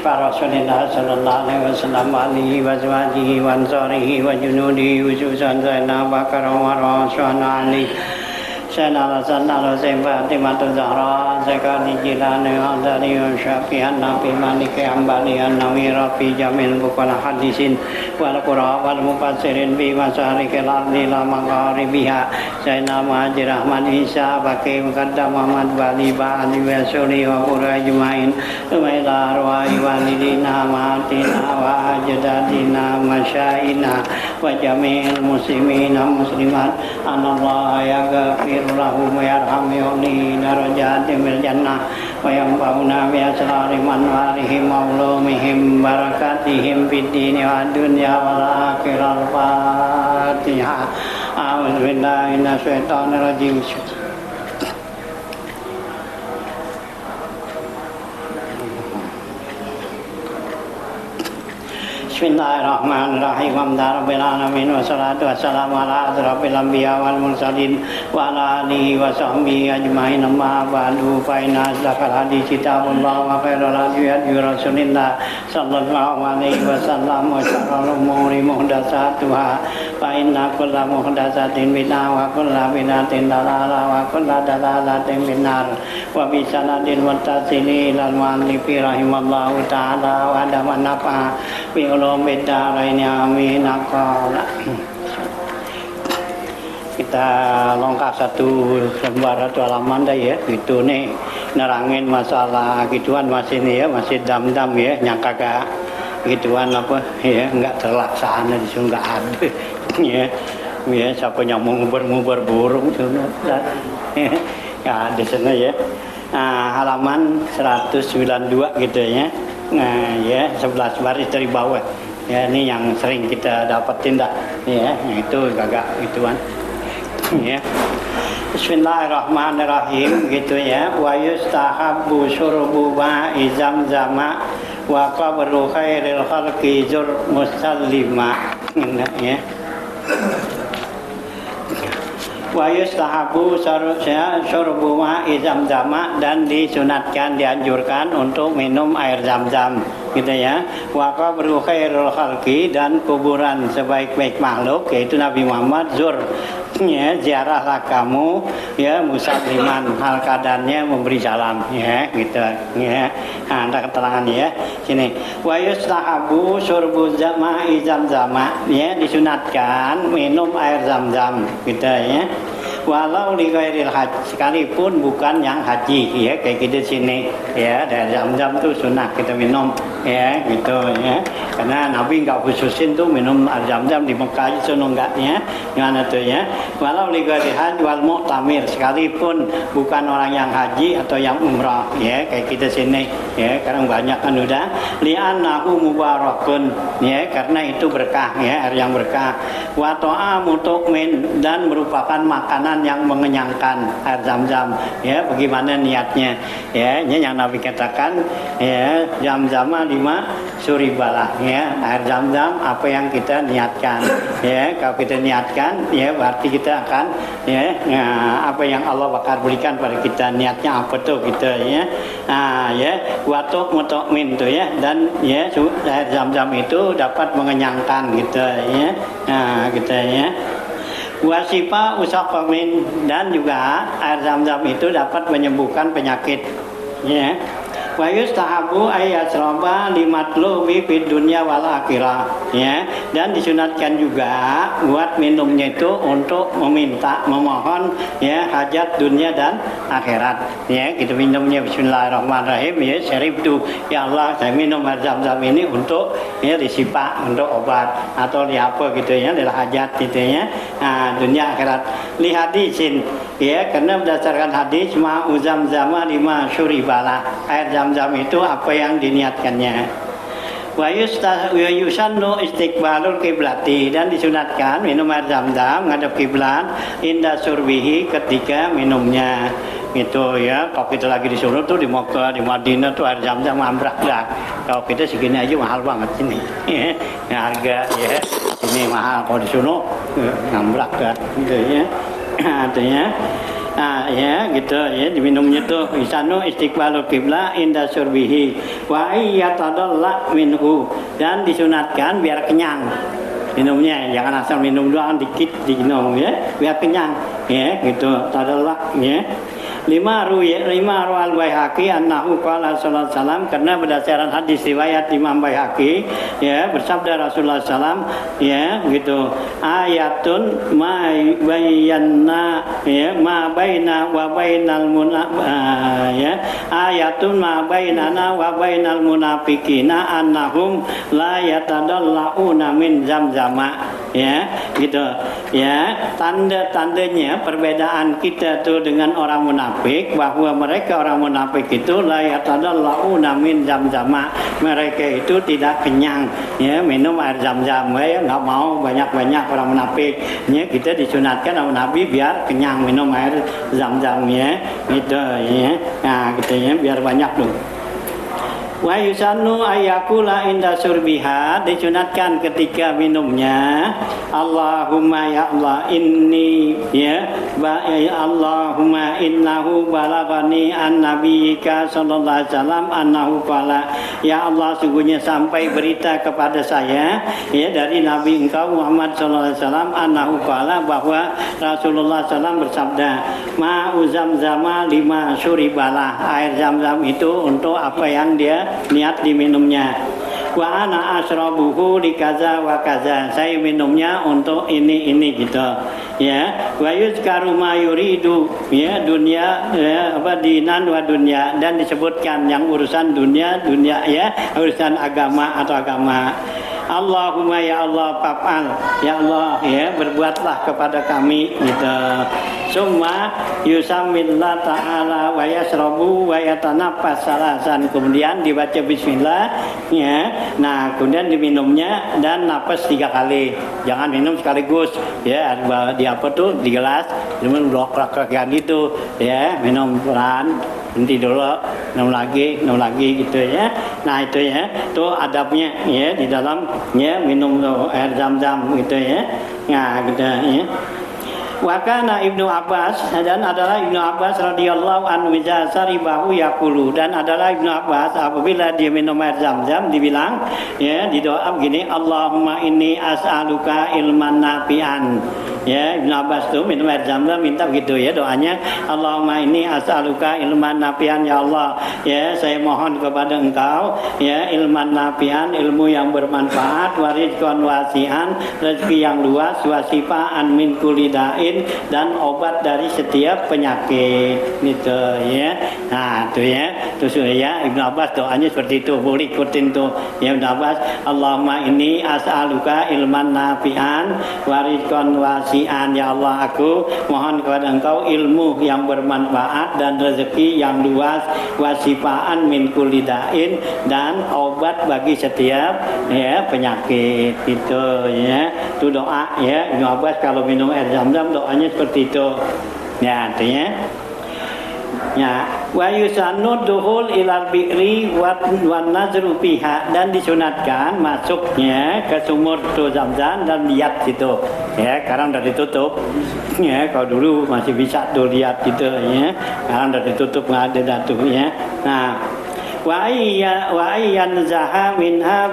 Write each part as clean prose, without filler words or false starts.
Rasulullah sallallahu alaihi wasallam alihi wa azwajihi wa ansarihi wa junudihi khususan Zainab Bakar Umar Utsman Ali Sayyidina Rasulullah Fatimah Zahra Zakani Jilani Hadari Syafi'an Nabi Malik Ambali An-Nawi Rafi Jamil Bukala Hadisin wal Qura wal Mufassirin bi Masarikil Ardi la Magharibiha Sayyidina Muhajir Ahmad Isa Baqi Muqaddam Muhammad Bali Ba'ali wa Suli wa Qura Jumain Umaila Arwahi Walidina Mahatina wa Ajdadina Masyaina wa Jamil Muslimina Muslimat Anallah ya Ghafir lahum yarhamuni darajatin fil jannah wa yanfa'una bi asrari manwarihim maulumihim barakatihim fid dini wad dunya wal akhirah. Al-Fatihah. A'udzu billahi minasy syaithanir rajim. Bismillahirrahmanirrahim. Alhamdulillahirabbil alamin wassalatu wassalamu ala asyrofil anbiya wal mursalin wa ala alihi wa sahbihi ajmain. Amma ba'du fa inna asdaqal hadits kitabullah wa khairal hadi hadi Rasulillah sallallahu alaihi wasallam wa syarrul umuri muhdatsatuha fa inna kulla muhdatsatin bid'ah wa kulla bid'atin dalalah wa kulla dalalatin finnar. Wa bi sanadin muttasili ilal mu'allifi rahimallahu ta'ala wa adama nafa bi beda lainnya amin. Kita longkar satu lembar atau halaman dah ya, gitu nih nerangin masalah gituan masih nih ya, masih dam-dam ya, nyangka gak gituan apa ya, nggak terlaksana di sini nggak ada ya, ya siapa yang mau ngubar-ngubar burung tuh nggak ada sana ya. Nah, halaman 192 gitu ya. Nah ya 11 baris dari bawah ya, ini yang sering kita dapetin dah ya, itu agak gituan ya. Bismillahirrahmanirrahim gitu ya. Wa yustahabbu syurbu ma'i zamzama wa qabru khairil khalqi zur musallima ya. Wa yustahabu syurbu ma'i zamzama, dan disunatkan, dianjurkan untuk minum air zam-zam gitu ya. Wa qabru khairul khalqi, dan kuburan sebaik-baik makhluk yaitu Nabi Muhammad zur ya, ziarahlah kamu ya musalliman, hal keadaannya memberi salam ya gitu ya. Nah, ada keterangannya ya sini. Wa yustahabu syurbu ma'i zamzama ya, disunatkan minum air zam-zam gitu ya. Walau li ghairil haji, sekalipun bukan yang haji ya, kayak gitu sini ya. Dari zam-zam tuh sunah kita minum ya gitu ya, karena Nabi nggak khususin tuh minum air zam-zam di Mekah aja sono enggaknya gimana tuh ya. Walau li ghairil haji wal mu'tamir, sekalipun bukan orang yang haji atau yang umrah ya, kayak kita sini ya, karena banyak kan udah li'annahu mubarakun ya, karena itu berkah ya, air yang berkah. Wa ta'amu tu'min, dan merupakan makanan yang mengenyangkan air zam-zam ya. Bagaimana niatnya ya, ini yang Nabi katakan ya, zam-zam lima suribalah, ya. Air Zam-Zam apa yang kita niatkan, ya. Kalau kita niatkan, ya berarti kita akan, ya, apa yang Allah bakal berikan pada kita. Niatnya apa tuh kita, ya. Ya, watuk mutokmin tuh, ya. Dan ya air Zam-Zam itu dapat mengenyangkan kita, ya. Kita, ya. Wasifa usaqamin, dan juga air Zam-Zam itu dapat menyembuhkan penyakit, ya. Wa yustahabu ayyasraba limatlubi fid dunya wal akhirah, ya. Dan disunatkan juga buat minumnya itu untuk memohon, ya, hajat dunia dan akhirat, ya. Kita minumnya bismillahirrahmanirrahim, ya. Syaribtu, ya Allah saya minum air Zam-Zam ini untuk, ya, disipa, untuk obat atau di apa gitu, ya, adalah hajat gitu, ya. Dunia akhirat. Li hadisin, ya, karena berdasarkan hadis ma'u Zam-Zama lima syuribala, air Zam-Zam itu apa yang diniatkannya. Wa yusannu istiqbalul kiblati, dan disunatkan minum air Zam-Zam menghadap kiblat inda surbihi ketika minumnya. Gitu, ya. Kalau kita lagi disuruh tuh di Mokkah, di Madinah tuh air Zam-Zam ambrak dah. Kalau kita segini aja mahal banget ini. Harga, ya. Ini mahal, kalau disuruh ngambrak dah gitu, ya. Artinya ya gitu, ya, diminumnya tuh isanu istiqbalul qiblah inda surbihi wa iyatadalla minhu, dan disunatkan biar kenyang minumnya, jangan asal minum doang dikit diminum, ya, biar kenyang, ya, gitu. Tadalla, ya. Lima rual Baihaqi annahu qala sallallahu alaihi wasallam, karena berdasarkan hadis riwayat Imam Baihaqi, ya, bersabda Rasulullah sallam, ya, gitu, ayatun ma bayyana, ya, ma baina wa bainal ya, ayatun ma bainana wa bainal munafiqina annahum la yatadallauna min Zam-Zama, ya, gitu, ya. Tanda-tandanya perbedaan kita tuh dengan orang munafik, bahwa mereka orang munafik itu la yatadallauna min Zam-Zama, mereka itu tidak kenyang, ya, minum air Zam-Zam, ya, nggak mau banyak-banyak orang munafik, ya. Kita disunatkan sama Nabi biar kenyang minum air Zam-Zam, ya, gitu, ya. Gitu, ya, biar banyak tuh. Wa yusannu ayakula inda surbiha, disunatkan ketika minumnya Allahumma ya Allah inni, ya, Allahumma innahu balagani an nabiyyika sallallahu alaihi wasallam annahu qala, ya Allah sungguhnya sampai berita kepada saya, ya, dari Nabi engkau Muhammad sallallahu alaihi wasallam annahu qala, bahwa Rasulullah sallallahu bersabda, ma'u Zam-Zama lima syuribalah, air Zam-Zam itu untuk apa yang dia niat diminumnya. Wa ana asrabuhu li kaza wa kaza, saya minumnya untuk ini gitu, ya. Wa yuzkaru ma yuridu, ya, dunia, ya, apa dinan wa dunya, dan disebutkan yang urusan dunia, ya, urusan agama atau agama. Allahumma ya Allah fa'al, ya Allah, ya, berbuatlah kepada kami gitu. Summa yusammillah ta'ala wa yasrabu wa yatanaffas salasan, kemudian dibaca bismillah, ya. Nah, kemudian diminumnya dan napas 3 kali. Jangan minum sekaligus, ya, di apa tuh di gelas, minum blok-blok gitu, ya, minum pelan, nanti dulu minum lagi gitu, ya. Nah, itu, ya, itu adabnya, ya, di dalam, ya, minum air Zam-Zam gitu, ya. Nah, gitu, ya. Wa kana Ibnu Abbas, dan adalah Ibnu Abbas radhiyallahu anhu saribahu yaqulu, dan adalah Ibnu Abbas apabila dia minum air Zam-Zam dibilang, ya, di doa begini, Allahumma inni as'aluka ilman nafi'an, ya. Ibnu Abbas tuh minum air Zam-Zam minta begitu, ya, doanya Allahumma inni as'aluka ilman nafi'an, ya Allah, ya, saya mohon kepada engkau, ya, ilman nafi'an, ilmu yang bermanfaat, wa rizqan wasi'an, rezeki yang luas, wa shifaan min kulli da'in, dan obat dari setiap penyakit gitu, ya. Nah, itu, ya, terus, ya, Ibnu Abbas doanya seperti itu, boleh ikutin tuh, ya, Ibnu Abbas, Allahumma inni as'aluka ilman nafi'an wa rizqan wasi'an, ya Allah, aku mohon kepada engkau ilmu yang bermanfaat dan rezeki yang luas, wasifaan min kulli da'in, dan obat bagi setiap, ya, penyakit itu, ya. Itu doa, ya, Ibnu Abbas kalau minum air Zam-Zam doanya seperti itu, ya, artinya, ya. Wa yusannu dukhul ilal bi'ri wan nazru fiha, dan disunatkan masuknya ke sumur tu Zamzam dan lihat situ. Ya, sekarang sudah ditutup. Ya, kalau dulu masih bisa tuh lihat gitu ya. Sekarang sudah ditutup, nggak ada datu ya. Nah, wa ayyan zaha minha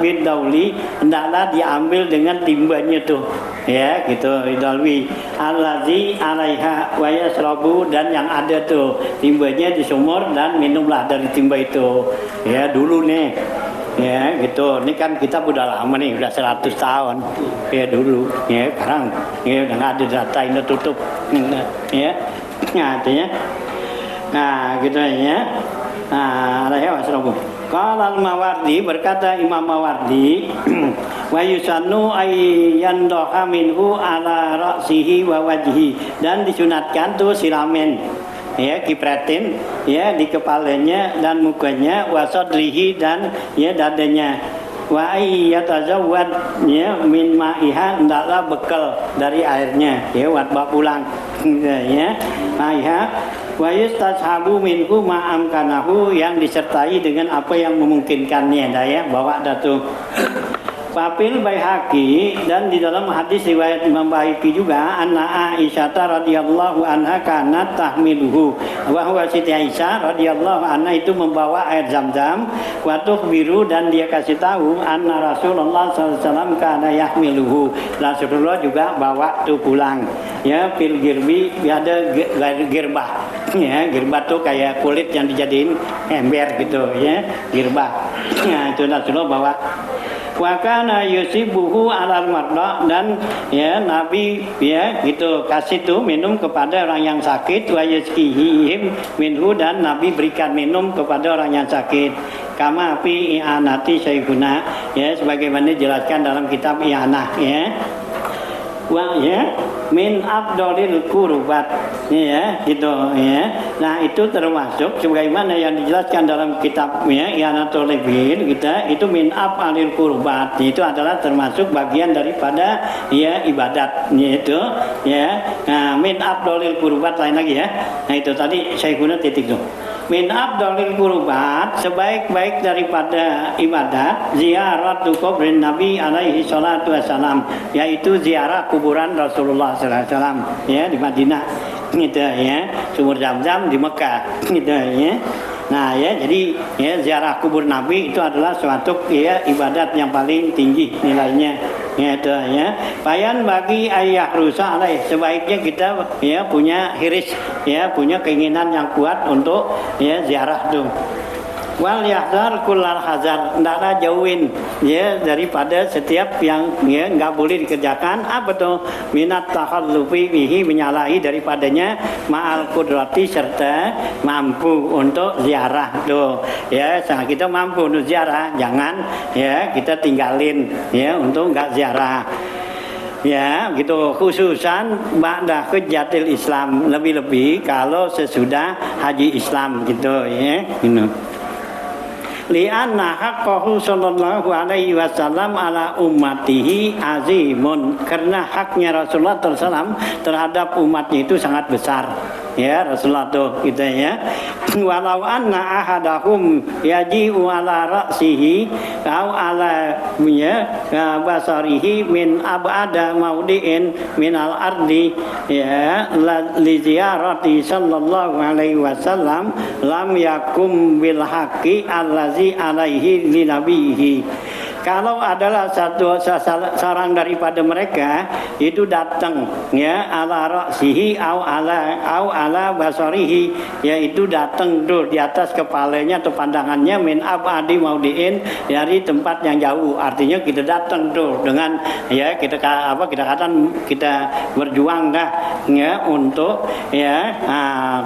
bidauli, hendaklah diambil dengan timbanya tuh. Ya, gitu idalwi allazi alaiha wa yasrabu, dan yang ada tuh timbanya di sumur dan minumlah dari timba itu. Ya, dulu nih. Ya, gitu. Ini kan kita udah lama nih, udah 100 tahun. Ya dulu. Ya, sekarang ya udah nggak ada data, ini tutup. Ya. Nah, artinya nah, gitu ya. Nah, alaiha wasrabu. Qala al-Mawardi, berkata Imam Mawardi, wa yusannu ayyandaha minhu ala ra'sihi wa wajhi, dan disunatkan tuh siramen, ya, kipratin, ya, di kepalanya dan mukanya, wa sadrihi, dan ya dadanya, wa ayyatazawwad, ya, min ma'iha, hendaklah bekal dari airnya, ya, buat bawa pulang, ya, ma'iha. Wa yastashabu minhu ma'amkanahu, yang disertai dengan apa yang memungkinkannya, ya, bawa datu. Papil Baihaqi, dan di dalam hadis riwayat Imam Baihaqi juga, anna Aisyah radhiyallahu anha kanat tahmiluhu, bahwa Siti Aisyah radhiyallahu anha itu membawa air Zamzam, wa tukhbiru, dan dia kasih tahu anna Rasulullah sallallahu alaihi wasallam kana yahmiluhu, Rasulullah juga bawa tuh pulang. Ya, fil girbi, ada girbah. Ya, girbah tuh kayak kulit yang dijadiin ember gitu, ya, girbah. Ya, itu Rasulullah bawa. Wa kana yusibuhu alal marda, dan ya Nabi ya gitu kasih tuh minum kepada orang yang sakit, wa yaskihim minhu, dan Nabi berikan minum kepada orang yang sakit. Kama fi i'anati syaikuna, ya, sebagaimana dijelaskan dalam kitab I'anah, ya. Wa ya min afdalil qurbat, ya, gitu ya. Nah, itu termasuk sebagaimana yang dijelaskan dalam kitab, ya, I'anatul Libin, kita itu min afdalil qurbat, itu adalah termasuk bagian daripada ya ibadat, yaitu ya. Nah, min afdalil qurbat lain lagi, ya. Nah, itu tadi saya guna titik tuh. Min afdalil qurbat, sebaik-baik daripada ibadat, ziaratu kubrin Nabi alaihi salatu wassalam, yaitu ziarah kuburan Rasulullah sallallahu alaihi wasallam, ya, di Madinah, gitu ya. Sumur Zamzam di Mekah, gitu ya. Nah, ya, jadi ya ziarah kubur Nabi itu adalah suatu ya ibadat yang paling tinggi nilainya, gitu ya. Bayan bagi ayah rusa alaih, sebaiknya kita ya punya hiris, ya, punya keinginan yang kuat untuk ya ziarah tuh. Wal yahdar kullal hazar, hendaklah jauhin ya daripada setiap yang ya enggak boleh dikerjakan. Apa tuh? Minat takhallufi bihi, menyalahi daripadanya, ma'al qudrati, serta mampu untuk ziarah tuh. Ya, sangat kita mampu untuk ziarah, jangan ya kita tinggalin ya untuk enggak ziarah. Ya, gitu, khususan ba'da hujjatil Islam, lebih-lebih kalau sesudah haji Islam, gitu ya. Gitu. Li'anna haqqahu sallallahu alaihi wasallam ala ummatihi azimun, karena haknya Rasulullah SAW terhadap umatnya itu sangat besar, ya, Rasulullah tuh gitu ya. Walau anna ahadahum yaji'u ala ra'sihi au ala ya basarihi min ab'ada maudi'in min al-ardi, ya, li ziyarati sallallahu alaihi wasallam lam yakum bil haqqi allazi alaihi li nabihi. Kalau adalah satu sarang daripada mereka itu datang ya ala ra'sihi au ala basarihi, yaitu datang tuh di atas kepalanya atau pandangannya, min abadi maudiin, dari tempat yang jauh. Artinya kita datang tuh dengan ya kita katakan kita berjuang dah ya untuk ya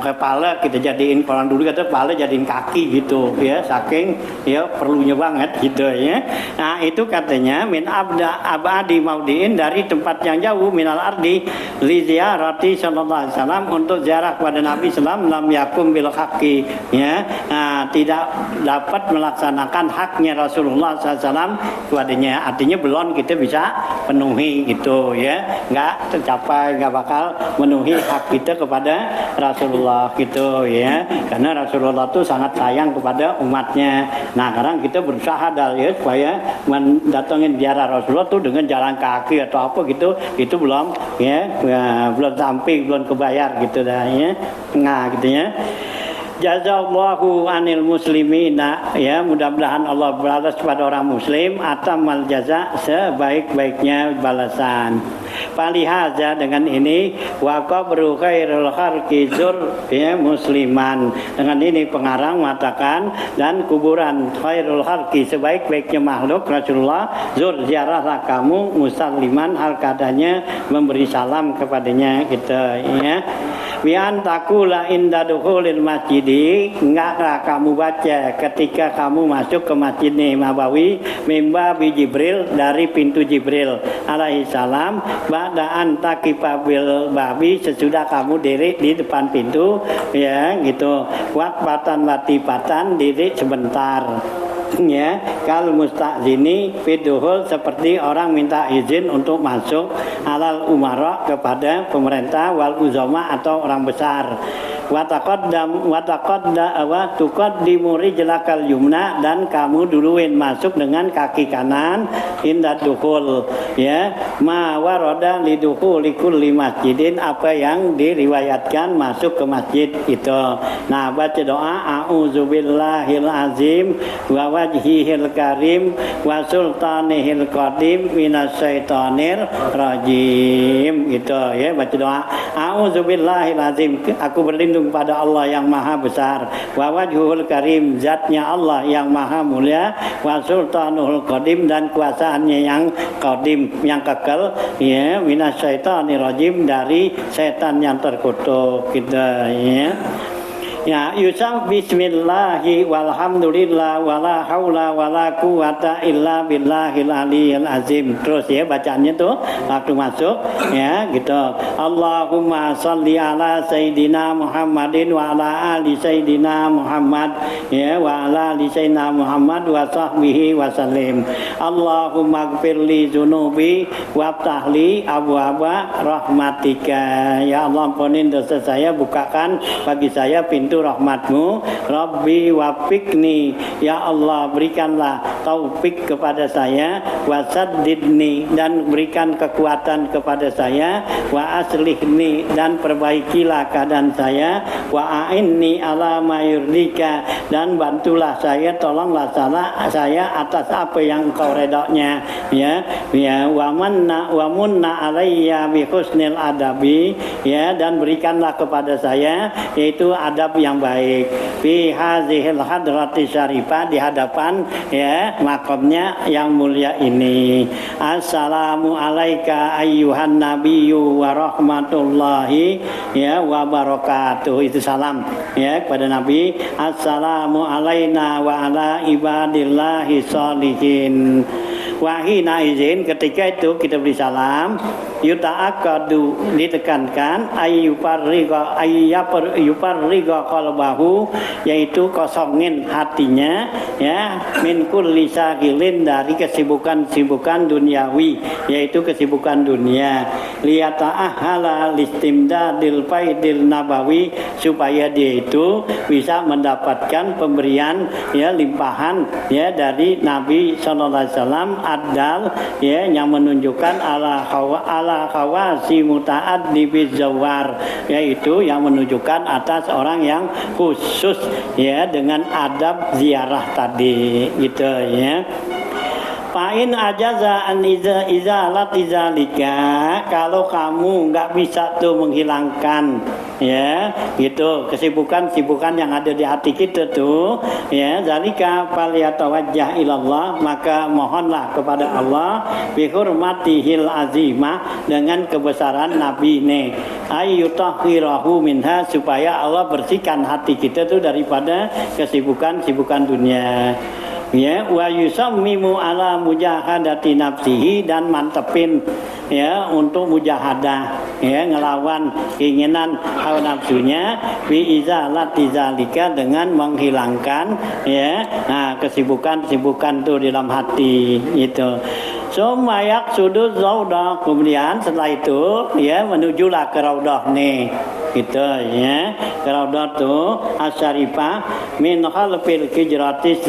kepala kita jadiin, kalau dulu kata kepala jadiin kaki gitu ya, saking ya perlunya banget gitu ya. Nah itu katanya min abadi maudiin, dari tempat yang jauh minal ardi li ziarati sallallahu alaihi wasallam, untuk ziarah kepada Nabi sallam lam yakum bil haqqi, ya. Nah, tidak dapat melaksanakan haknya Rasulullah SAW kepadanya, artinya belum kita bisa penuhi gitu ya, nggak tercapai, nggak bakal memenuhi hak kita kepada Rasulullah gitu ya, karena Rasulullah itu sangat sayang kepada umatnya. Nah sekarang kita berusaha ya supaya mendatangin ziarah Rasulullah tuh dengan jalan kaki atau apa gitu, itu belum ya, belum sampai, belum kebayar gitu dah ya. Nah gitu ya. Jazallahu anil muslimina, ya, mudah-mudahan Allah balas kepada orang muslim atamal jaza, sebaik-baiknya balasan. Falihaza, dengan ini wa qabru khairul khalqi zur, ya, musliman, dengan ini pengarang mengatakan dan kuburan khairul khalqi, sebaik-baiknya makhluk Rasulullah, zur, ziarahlah kamu musliman, hal kadanya memberi salam kepadanya gitu ya. Wian takula inda dukhulil masjidi, enggaklah kamu baca ketika kamu masuk ke Masjid Nabawi, mimba bi Jibril, dari pintu Jibril alaihi salam, ba'daan taqifabil babi, sesudah kamu diri di depan pintu ya gitu, waqfatan latifatan, diri sebentar ya, kal musta'zini fiduhul, seperti orang minta izin untuk masuk, alal umara, kepada pemerintah, wal uzama, atau orang besar. Wataqaddam tuqaddimu rijlakal yumna, dan kamu duluin masuk dengan kaki kanan inda dukhul, ya, ma warada lidukhuli kulli masjidin, apa yang diriwayatkan masuk ke masjid itu. Nah baca doa a'udzubillahil azim wa wajhihil karim wa sultanihil qadim minasyaitonir rajim gitu ya, baca doa a'udzubillahil azim, aku berlindung pada Allah yang maha besar, wa wajhul karim, zatnya Allah yang maha mulia, wa sultanuhul qadim, dan kuasaannya yang qadim, yang kekal ya, minasyaitonir rajim, dari setan yang terkutuk gitu ya. Ya, yusab bismillahi walhamdulillah wala haula wala quwata illa billahil aliyil azim. Terus ya bacaannya tuh waktu masuk ya gitu. Allahumma shalli ala sayyidina Muhammadin wa ala ali sayyidina Muhammad ya, wa ala ali sayyidina Muhammad wa sahbihi wa sallim. Allahumma gfirli dzunubi waftahli abwaaba rahmatika. Ya Allah, ampunin dosa saya, bukakan bagi saya pintu rahmatmu. Rabbi wafiqni, ya Allah, berikanlah taufik kepada saya, wasaddidni, dan berikan kekuatan kepada saya, wa aslihni, dan perbaikilah keadaan saya, wa a'inni ala ma yurdika, dan bantulah saya, tolonglah saya atas apa yang engkau redaknya ya, wa munna alayya bi husnil adabi, ya, dan berikanlah kepada saya yaitu adab yang baik, fi hazihil hadrati syarifah, di hadapan ya makamnya yang mulia ini. Assalamu alayka ayyuhan nabiyyu wa rahmatullahi ya wa barakatuh, itu salam ya kepada Nabi. Assalamu alayna wa ala ibadillahi sholihin. Wahina izin, ketika itu kita beri salam, yuta'akadu, ditekankan, ayyuparriga qalbahu, yaitu kosongin hatinya ya, min kulli syagilin, dari kesibukan-kesibukan duniawi, yaitu kesibukan dunia, liyata'ahala listimdadil faidil nabawi, supaya dia itu bisa mendapatkan pemberian ya, limpahan ya dari Nabi sallallahu alaihi wasallam, adal ya, yang menunjukkan ala khawasi muta'addi bizawar, yaitu yang menunjukkan atas orang yang khusus ya dengan adab ziarah tadi gitu ya. Fa'in ajaza an izalat izalika, kalau kamu nggak bisa tuh menghilangkan ya gitu kesibukan-kesibukan yang ada di hati kita tuh ya, zalika falyatawajjah ilallah, maka mohonlah kepada Allah bi hurmatihil azimah, dengan kebesaran Nabi ne, ayyutahhirahu minha, supaya Allah bersihkan hati kita tuh daripada kesibukan-kesibukan dunia. ya wa yusammimu ala mujahadati nafsihi, dan mantepin ya untuk mujahadah ya ngelawan keinginan hawa nafsunya bi izalati zalika, dengan menghilangkan ya kesibukan-kesibukan tuh di dalam hati itu. Sumayak sudut raudah, kemudian setelah itu ya menujulah ke raudah nih gitu ya, ke raudah tuh asyarifah min khalfil hijratis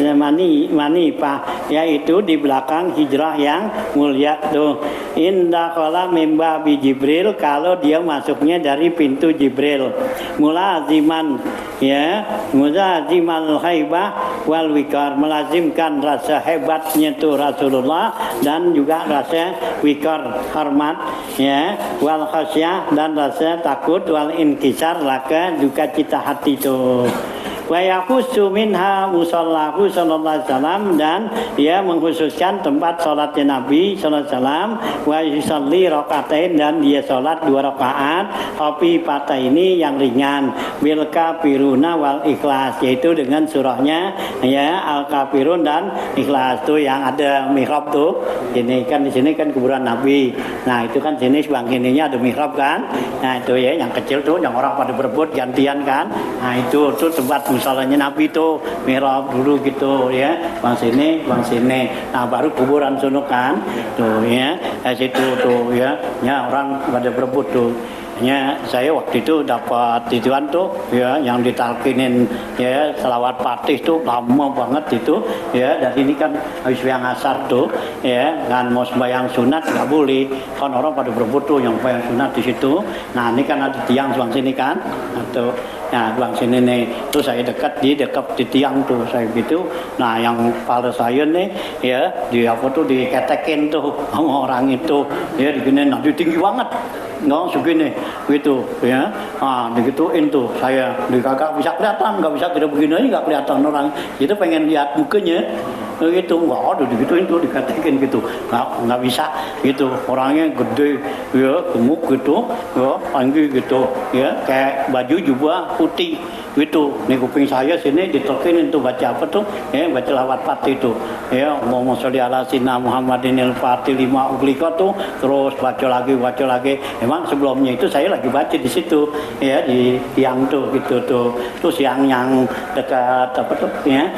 manifah, yaitu di belakang hijrah yang mulia tuh. Indah kala mimba bi Jibril, kalau dia masuknya dari pintu Jibril. Mulaziman ya, mulazimal haibah wal wikar, melazimkan rasa hebatnya tuh Rasulullah dan juga rasa wikar hormat ya, wal khasyah, dan rasa takut, wal inkisar laka, juga cita hati itu. Wa yakhussu minha musallahu sallallahu alaihi wasallam, dan dia mengkhususkan tempat salatnya Nabi sallallahu alaihi wasallam. Wa yusalli rakaatain, dan dia salat 2 rakaat khafifata ini yang ringan, bil kafiruna wal ikhlas, yaitu dengan surahnya ya al kafirun dan ikhlas tuh yang ada mihrab tuh. Ini kan di sini kan kuburan Nabi. Nah, itu kan sini sebelah kirinya ada mihrab kan. Nah, itu ya yang kecil tuh yang orang pada berebut gantian kan. Nah, itu tuh tempat musolanya Nabi tuh, mihrab dulu gitu ya, bang sini. Nah, baru kuburan sono kan tuh ya, situ tuh ya orang pada berebut tuh. Ya, saya waktu itu dapat titipan tuh ya yang ditalkinin ya selawat Fatih tuh lama banget itu ya. Dari ini kan habis bayang asar tuh ya, kan mau sembahyang sunat nggak boleh kan, orang pada berebut tuh yang bayang sunat di situ. Nah, ini kan ada tiang sebelah sini kan atau nah sebelah sini nih tuh, saya dekat di tiang tuh saya gitu. Nah, yang kepala saya nih ya di apa tuh diketekin tuh sama orang itu ya, digini nanti tinggi banget nggak segini gitu ya, digituin tuh saya, kagak bisa kelihatan, nggak bisa tidak begini aja nggak kelihatan orang, itu pengen lihat mukanya gitu, nggak ada digituin tuh, dikatakan gitu, nggak bisa gitu, orangnya gede ya, gemuk gitu ya, tinggi gitu ya, kayak baju jubah putih gitu. Nih kuping saya sini ditokin itu baca apa tuh ya, baca lawat Fatih itu ya, Allahumma sholli ala sayyidina Muhammadinil Fatih 5 uglika tuh, terus baca lagi. Emang sebelumnya itu saya lagi baca di situ ya, di tiang tuh gitu tuh. Terus yang dekat apa tuh ya,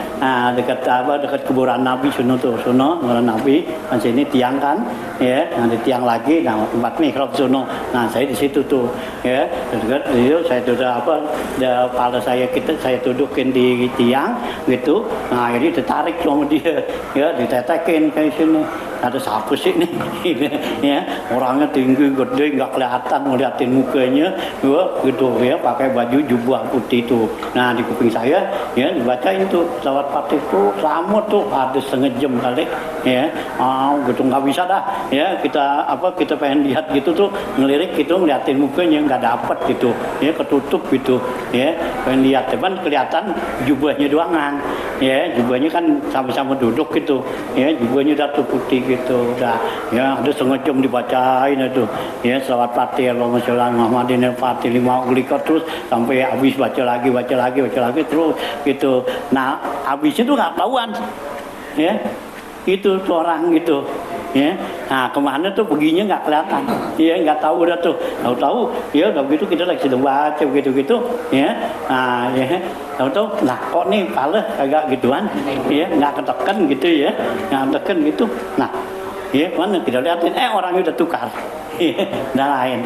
dekat kuburan Nabi sono kuburan Nabi kan, sini tiang kan ya, ada tiang lagi, nah tempat mihrab sono. Nah, saya di situ tuh ya, dekat itu saya sudah kepala saya tudukin di tiang gitu. Nah, jadi ditarik sama dia ya, ditetekin kayak sini. Ada siapa sih nih ya, orangnya tinggi gede nggak kelihatan, ngeliatin mukanya ya, gitu ya, pakai baju jubah putih itu. Nah, di kuping saya ya dibacain tuh selawat Fatih tuh sama tuh, ada setengah jam kali ya, gitu nggak bisa dah ya, kita pengen lihat gitu tuh, ngelirik gitu ngeliatin mukanya nggak dapet gitu ya, ketutup gitu ya, pengen lihat teman kelihatan jubahnya doangan ya, jubahnya kan sama-sama duduk gitu ya, jubahnya udah tuh putih gitu udah ya, ada setengah jam dibacain itu ya selawat Fatih Allahumma sholli ala Muhammadin Fatih 5 uglika, terus sampai habis baca lagi terus gitu. Nah, habisnya tuh nggak tahuan ya, itu tuh orang gitu ya. Nah, kemana tuh perginya nggak kelihatan ya, nggak tahu udah tuh, tahu ya udah gitu, kita lagi sedang baca gitu ya. Nah ya, tahu nah kok nih pala agak gituan ya, nggak ketekan gitu ya, nggak tekan gitu. Nah ya, mana kita lihatin orangnya udah tukar ya, udah lain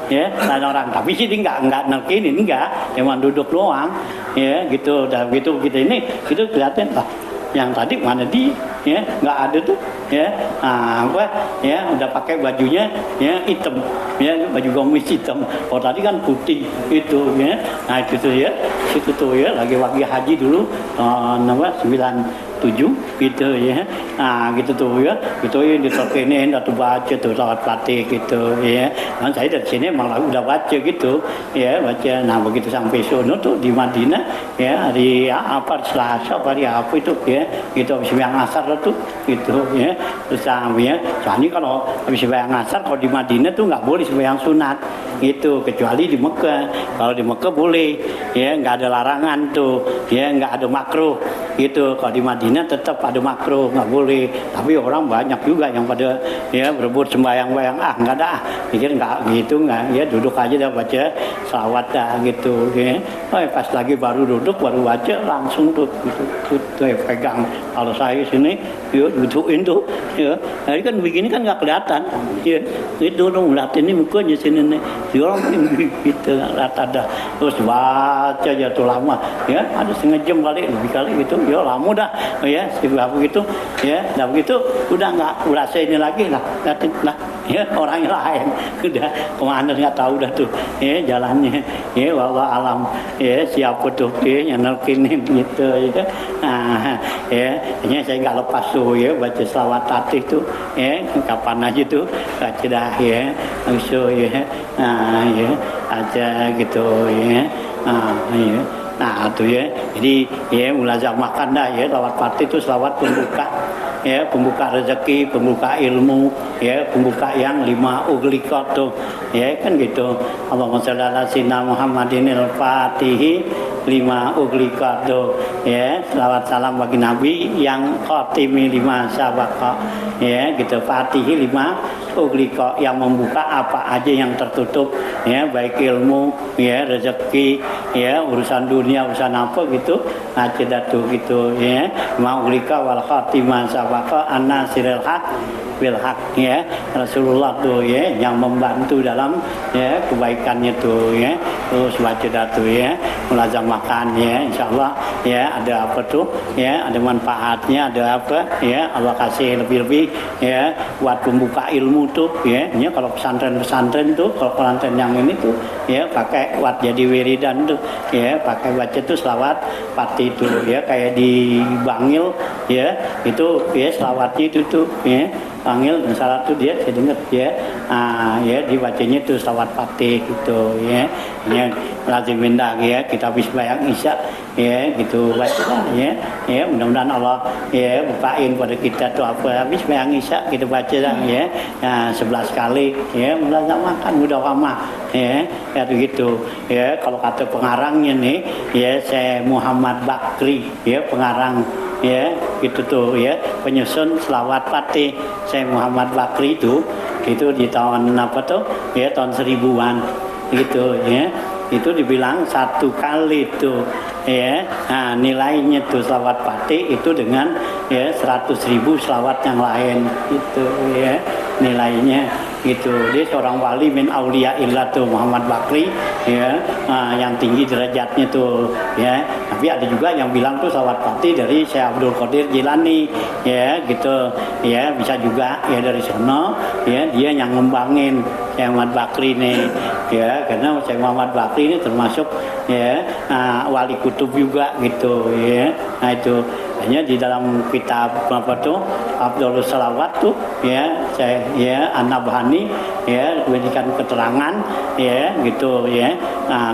ya, lain orang, tapi sih dia nggak nelkinin, enggak, cuma duduk doang ya gitu. Udah gitu kita ini gitu kelihatan lah, yang tadi mana di ya, nggak ada tuh ya. Apa ya, udah pakai bajunya ya hitam ya, baju gamis hitam. Oh, tadi kan putih itu ya. Nah, itu tuh ya, situ tuh ya, lagi haji dulu 97 gitu ya. Nah, gitu tuh ya, gitu ya, ditokinin atau baca tuh selawat Fatih gitu ya. Nah, saya dari sini malah udah baca gitu ya, baca. Nah, begitu sampai sono tuh di Madinah ya, hari apa Selasa hari apa itu ya, gitu habis sembahyang asar tuh gitu ya. Terus ya, soalnya kalau habis sembahyang asar kalau di Madinah tuh nggak boleh sembahyang sunat itu kecuali di Mekah. Kalau di Mekah boleh, ya nggak ada larangan tuh, ya nggak ada makruh gitu. Kalau di Madinah tetap ada makruh, nggak boleh. Tapi orang banyak juga yang pada ya berebut sembahyang-bayang, nggak ada, pikir nggak gitu, nggak, ya duduk aja dah baca selawat dah gitu, ya. Oh, pas lagi baru duduk baru baca langsung tuh gitu, tuh pegang. Kalau saya sini, yuk dudukin tuh, ya. Jadi kan begini kan nggak kelihatan, ya. Itu dong lihat ini mukanya sini nih, ya orang gitu rata dah. Terus baca jatuh lama, ya ada setengah jam kali, lebih kali gitu, ya lama dah, ya sebab begitu, ya, dah begitu udah nggak berasa ini lagi lah, lah, ya orang lain, udah kemana nggak tahu dah tuh, ya jalannya, ya wallah alam, ya siapa tuh, ya yang nelkinin gitu, ya, nah, ya, ini saya nggak lepas tuh, ya baca selawat tatih tuh, ya kapan aja tuh, baca dah, ya, langsung ya, nah, ya aja gitu, ya, ya. Nah itu ya, jadi ya mulazam makan dah ya, selawat fatih itu selawat pembuka, ya pembuka rezeki, pembuka ilmu, ya pembuka yang 5 uglikot tuh, ya kan gitu. Allahumma sholli ala sayyidina Muhammadin al-Fatih 5 uglikot tuh, ya selawat salam bagi Nabi yang khatimi 5 sabaqa, ya gitu. Fatih 5 uglikot yang membuka apa aja yang tertutup, ya baik ilmu, ya rezeki, ya urusan dunia, urusan apa gitu, tuh gitu, ya ma'ulika wal khatimah sabaqa an-nasiril haq bil haq, ya Rasulullah tuh, ya yang membantu dalam ya kebaikannya tuh, ya. Terus baca tuh, ya mulazam makan, ya insyaallah, ya ada apa tuh, ya ada manfaatnya, ada apa, ya Allah kasih lebih-lebih, ya buat pembuka ilmu tuh, ya kalau pesantren tuh, kalau pesantren yang ini tuh, ya pakai buat jadi wiridan tuh, ya pakai baca tuh selawat fatih itu, ya kayak di Bangil, ya itu ya selawatnya itu tuh, ya Bangil dan salat tuh dia saya dengar, ya ya dibacanya tuh selawat fatih gitu, ya lazim mindah, ya kita habis bayang isya, ya gitu baca, ya mudah-mudahan Allah ya bukain pada kita tuh apa habis bayang isya kita baca dah, ya 11 kali, ya mulazam makan mudah ramah, ya begitu, ya kalau kata pengarangnya nih, ya saya Muhammad Bakri, ya pengarang, ya gitu tuh, ya penyusun selawat fatih saya Muhammad Bakri itu di tahun apa tuh, ya tahun 1000-an gitu, ya itu dibilang 1 kali tuh, ya nilainya tuh selawat fatih itu dengan ya 100.000 selawat yang lain gitu, ya nilainya gitu. Dia seorang wali min aulia illah tuh Muhammad Bakri, ya yang tinggi derajatnya tuh, ya tapi ada juga yang bilang tuh selawat fatih dari Syekh Abdul Qadir Jilani, ya gitu, ya bisa juga ya dari sana, ya dia yang ngembangin Syekh Muhammad Bakri nih, ya karena Syekh Muhammad Bakri ini termasuk ya wali kutub juga gitu, ya nah itu hanya di dalam kitab apa tuh Abdul Salawat tuh, ya saya ya An-Nabhani, ya memberikan keterangan, ya gitu, ya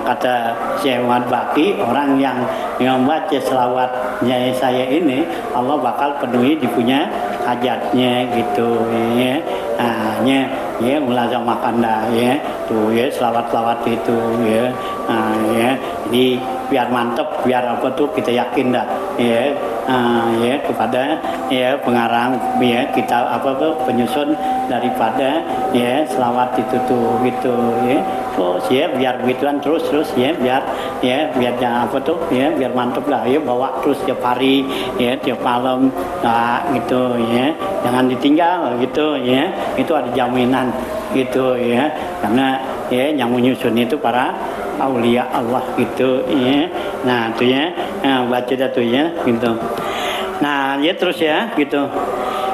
kata Syekh Muhammad Bakri, orang yang membaca selawatnya saya ini Allah bakal penuhi dipunya hajatnya gitu, ya ya mulazam makan dah, ya tuh, ya selawat itu, ya ya jadi biar mantep, biar apa tuh kita yakin dah, ya ya kepada ya pengarang, ya kita apa tuh penyusun daripada ya selawat itu tuh gitu, ya terus ya biar begituan terus ya biar jangan apa tuh, ya biar mantep lah, ya bawa terus tiap hari, ya tiap malam gitu, ya jangan ditinggal gitu, ya itu ada jaminan gitu, ya karena ya yang menyusun itu para aulia Allah gitu, ya nah tuh, ya baca dah tuh, ya gitu. Nah ya terus, ya gitu.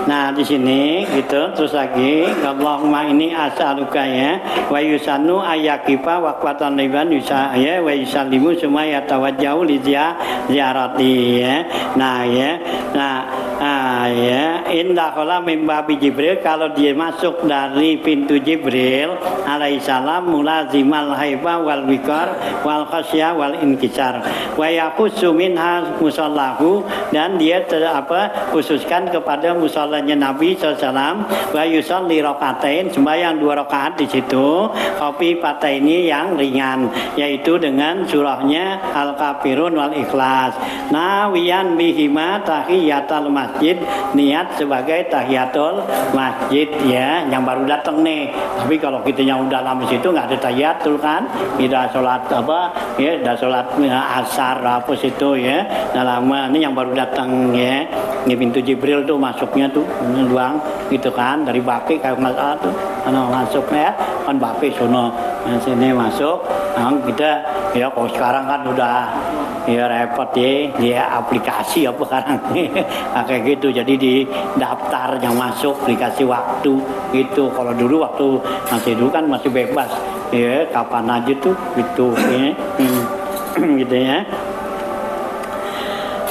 Nah di sini gitu terus lagi, Allahumma ini as'aluka, ya wa yusanu ayakifa waqwatan liban yusa, ya wa yusallimu semua ya tawajjahu li ziyarati, ya nah ya nah Ya, indah kala mimbabi Jibril, kalau dia masuk dari pintu Jibril alaihissalam mulazimal haiba wal wikar wal khasyah wal inkisar wa yakhussu minha musallahu, dan dia khususkan kepada musallanya Nabi SAW, wa yusalli rakatain, sembahyang 2 rakaat di situ, kopi patah ini yang ringan, yaitu dengan surahnya Al-Kafirun wal Ikhlas. Nawiyan bihima tahiyatul masjid, niat sebagai tahiyatul masjid ya, yang baru datang nih. Tapi kalau kita yang udah lama situ nggak ada tahiyatul kan, tidak sholat ya, udah sholat asar apa situ ya, udah lama. Ini yang baru datang ya, di pintu Jibril tuh masuknya tuh doang gitu kan, dari Baki kayak masalah tuh, masuknya kan Baki sono, sini masuk. Nah, kita ya kalau sekarang kan udah ya repot ya, dia aplikasi apa sekarang kayak gitu, jadi di daftar yang masuk dikasih waktu gitu. Kalau dulu waktu masih dulu kan masih bebas ya, kapan aja tuh gitu ya. Gitu ya.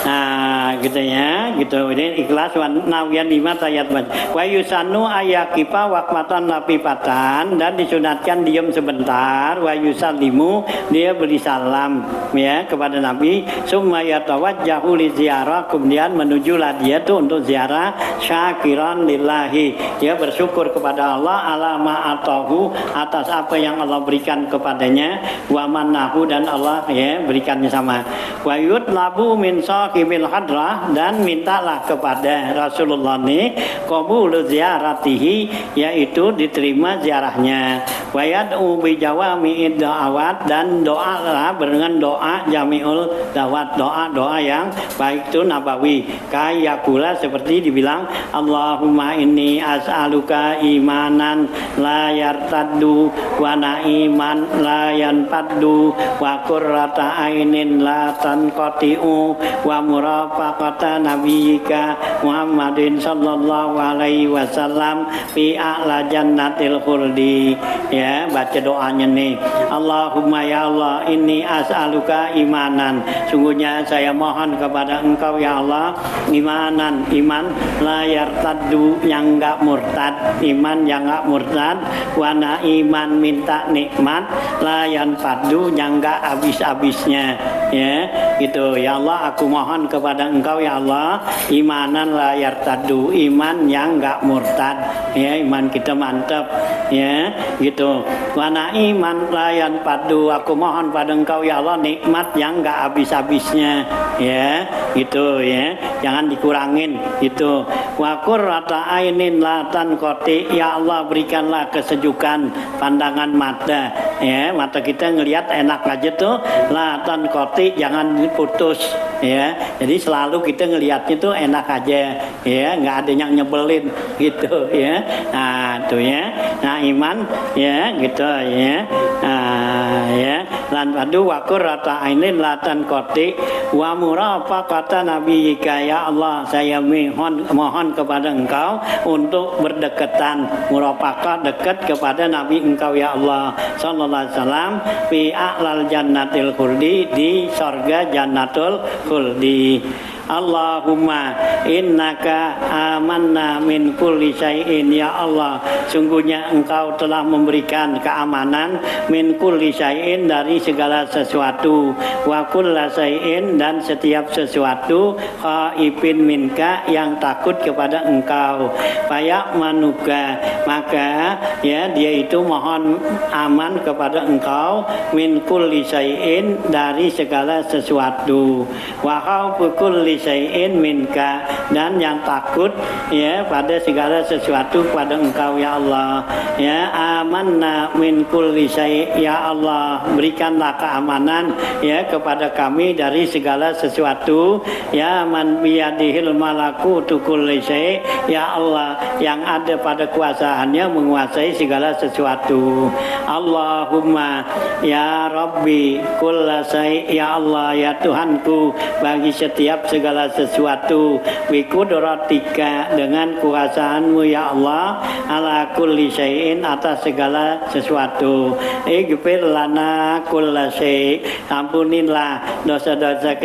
Nah, gitu ya, gitu. Ini Ikhlas nawiyan 5 ayat wa yusanu ayakipa waqmatan lapipatan, dan disunatkan diam sebentar, wa yusallimu, dia beri salam ya kepada Nabi, summa yatawajjahu li ziarah, kemudian menujulah dia tuh untuk ziarah, syakiran lillahi, dia bersyukur kepada Allah ala ma atahu, atas apa yang Allah berikan kepadanya, wa manahu, dan Allah ya berikannya sama, wa yutlabu min sahibil hadrah, dan mintalah kepada Rasulullah ini qabul ziaratihi, yaitu diterima ziarahnya, wa yad'u bi jawami'id da'awat, dan doalah dengan doa jami'ul da'wat, doa-doa yang baik itu nabawi, kayakula seperti dibilang Allahumma inni as'aluka imanan la yartaddu wa na'iman la yanfaddu wa qurrata ainin la tanqati'u wa murafaqata nabiyyika Muhammadin sallallahu alaihi wasallam fi a'la jannatil khuldi. Ya, baca doanya nih. Allahumma ya Allah, inni as'aluka imanan, sungguhnya saya mohon kepada Engkau ya Allah, imanan, iman la yartaddu, yang enggak murtad, iman yang enggak murtad, wa iman, minta nikmat la yanfaddu, yang enggak habis-habisnya ya. Gitu ya Allah, aku mohon kepada Engkau ya Allah, imanan la yartaddu, iman yang enggak murtad ya, iman kita mantap ya gitu. Wana iman la yanfaddu, aku mohon pada Engkau ya Allah nikmat yang enggak habis-habisnya ya gitu ya, jangan dikurangin gitu. Wa qurrata ainin la tanqati, ya Allah berikanlah kesejukan pandangan mata ya, mata kita ngelihat enak aja tuh, la tanqati, jangan diputus ya, jadi selalu kita ngelihatnya tuh enak aja ya, nggak ada yang nyebelin gitu ya. Nah tuh ya, nah iman ya gitu ya. Nah ya, lan padu wa qurrata ainin la tanqati wa murafaqata nabiyyika, ya Allah saya mohon kepada Engkau untuk berdekatan, murafaqah, dekat kepada Nabi Engkau ya Allah sallallahu alaihi wasallam fi a'lal jannatil khuldi, di surga jannatul khuldi. Allahumma innaka amanna min kulli syai'in, ya Allah sungguhnya Engkau telah memberikan keamanan min kulli syai'in, dari segala sesuatu, wa kulla syai'in, dan setiap sesuatu, khaifin minka, yang takut kepada Engkau, fayak manuka, maka ya dia itu mohon aman kepada Engkau, min kulli syai'in, dari segala sesuatu, wa khaufu kulli syai'in minka, dan yang takut ya pada segala sesuatu pada Engkau ya Allah. Ya amanna min kulli syai', ya Allah berikanlah keamanan ya kepada kami dari segala sesuatu, ya man biyadihil malakutu kulli syai', ya Allah yang ada pada kuasaannya menguasai segala sesuatu. Allahumma ya Rabbi kulla syai', ya Allah ya Tuhanku bagi setiap segala segala sesuatu bi qudratika dengan kuasaanmu ya Allah ala kulli syai'in atas segala sesuatu. Ighfir lana kulla syai', ampunilah dosa-dosa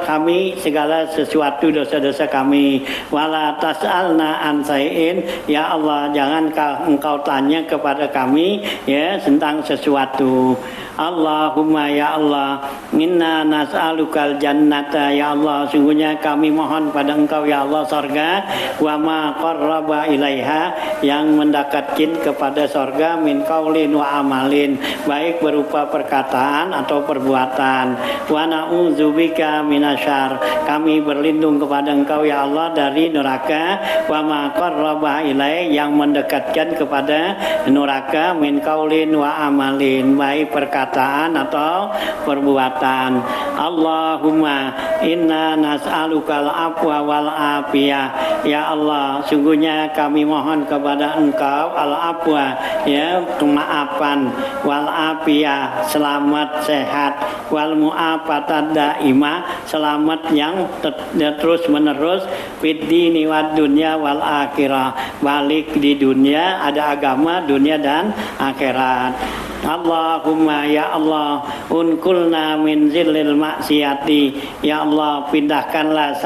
kami segala sesuatu dosa-dosa kami. Wala tas'alna an syai'in, ya Allah jangan engkau tanya kepada kami ya tentang sesuatu. Allahumma ya Allah, inna nas'alukal jannata ya Allah, sungguhnya kami mohon pada engkau ya Allah sorga, wa ma qarraba ilaiha, yang mendekatkan kepada sorga, min qaulin wa amalin, baik berupa perkataan atau perbuatan. Wa na'udzubika minasyarr, kami berlindung kepada engkau ya Allah dari neraka, wa ma qarraba ilai, yang mendekatkan kepada neraka, min qaulin wa amalin, baik perkataan atau perbuatan. Allahumma inna nas'alukal afwa wal afiyah, ya Allah sungguhnya kami mohon kepada engkau al afwa, ya kemaafan, wal afiyah selamat sehat, wal mu'afatad daimah selamat yang terus menerus, fid dini wad dunya wal akhirah, balik di dunia ada agama dunia dan akhirat. Allahumma ya Allah unkulna min zillil maksiati, ya Allah pindahkanlah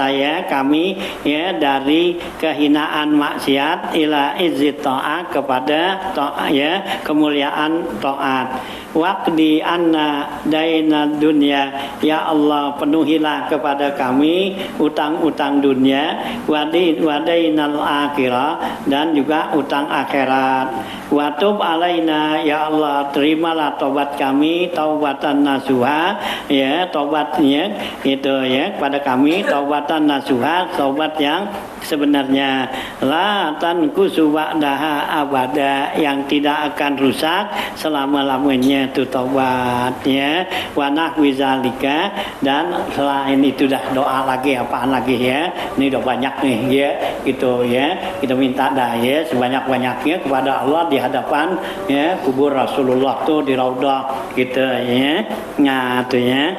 kami ya dari kehinaan maksiat ila izzit ta'at, kepada ya kemuliaan taat. Waqdi anna daina dunya, ya Allah penuhilah kepada kami utang-utang dunia, wadainal akhirah, dan juga utang akhirat. Wa tub alaina, ya Allah terimalah taubat kami taubatan nasuha, ya taubatnya itu ya pada kami taubatan nasuha, taubat yang sebenarnya, la tanqusu ba'daha abada, yang tidak akan rusak selama-lamanya itu taubat ya. Wa nahwi zalika, dan selain itu dah doa lagi apaan lagi ya, ini udah banyak nih ya gitu ya, kita minta dah ya sebanyak-banyaknya kepada Allah di hadapan ya kubur Rasulullah tuh di Raudhah gitu ya. Nah tuh ya.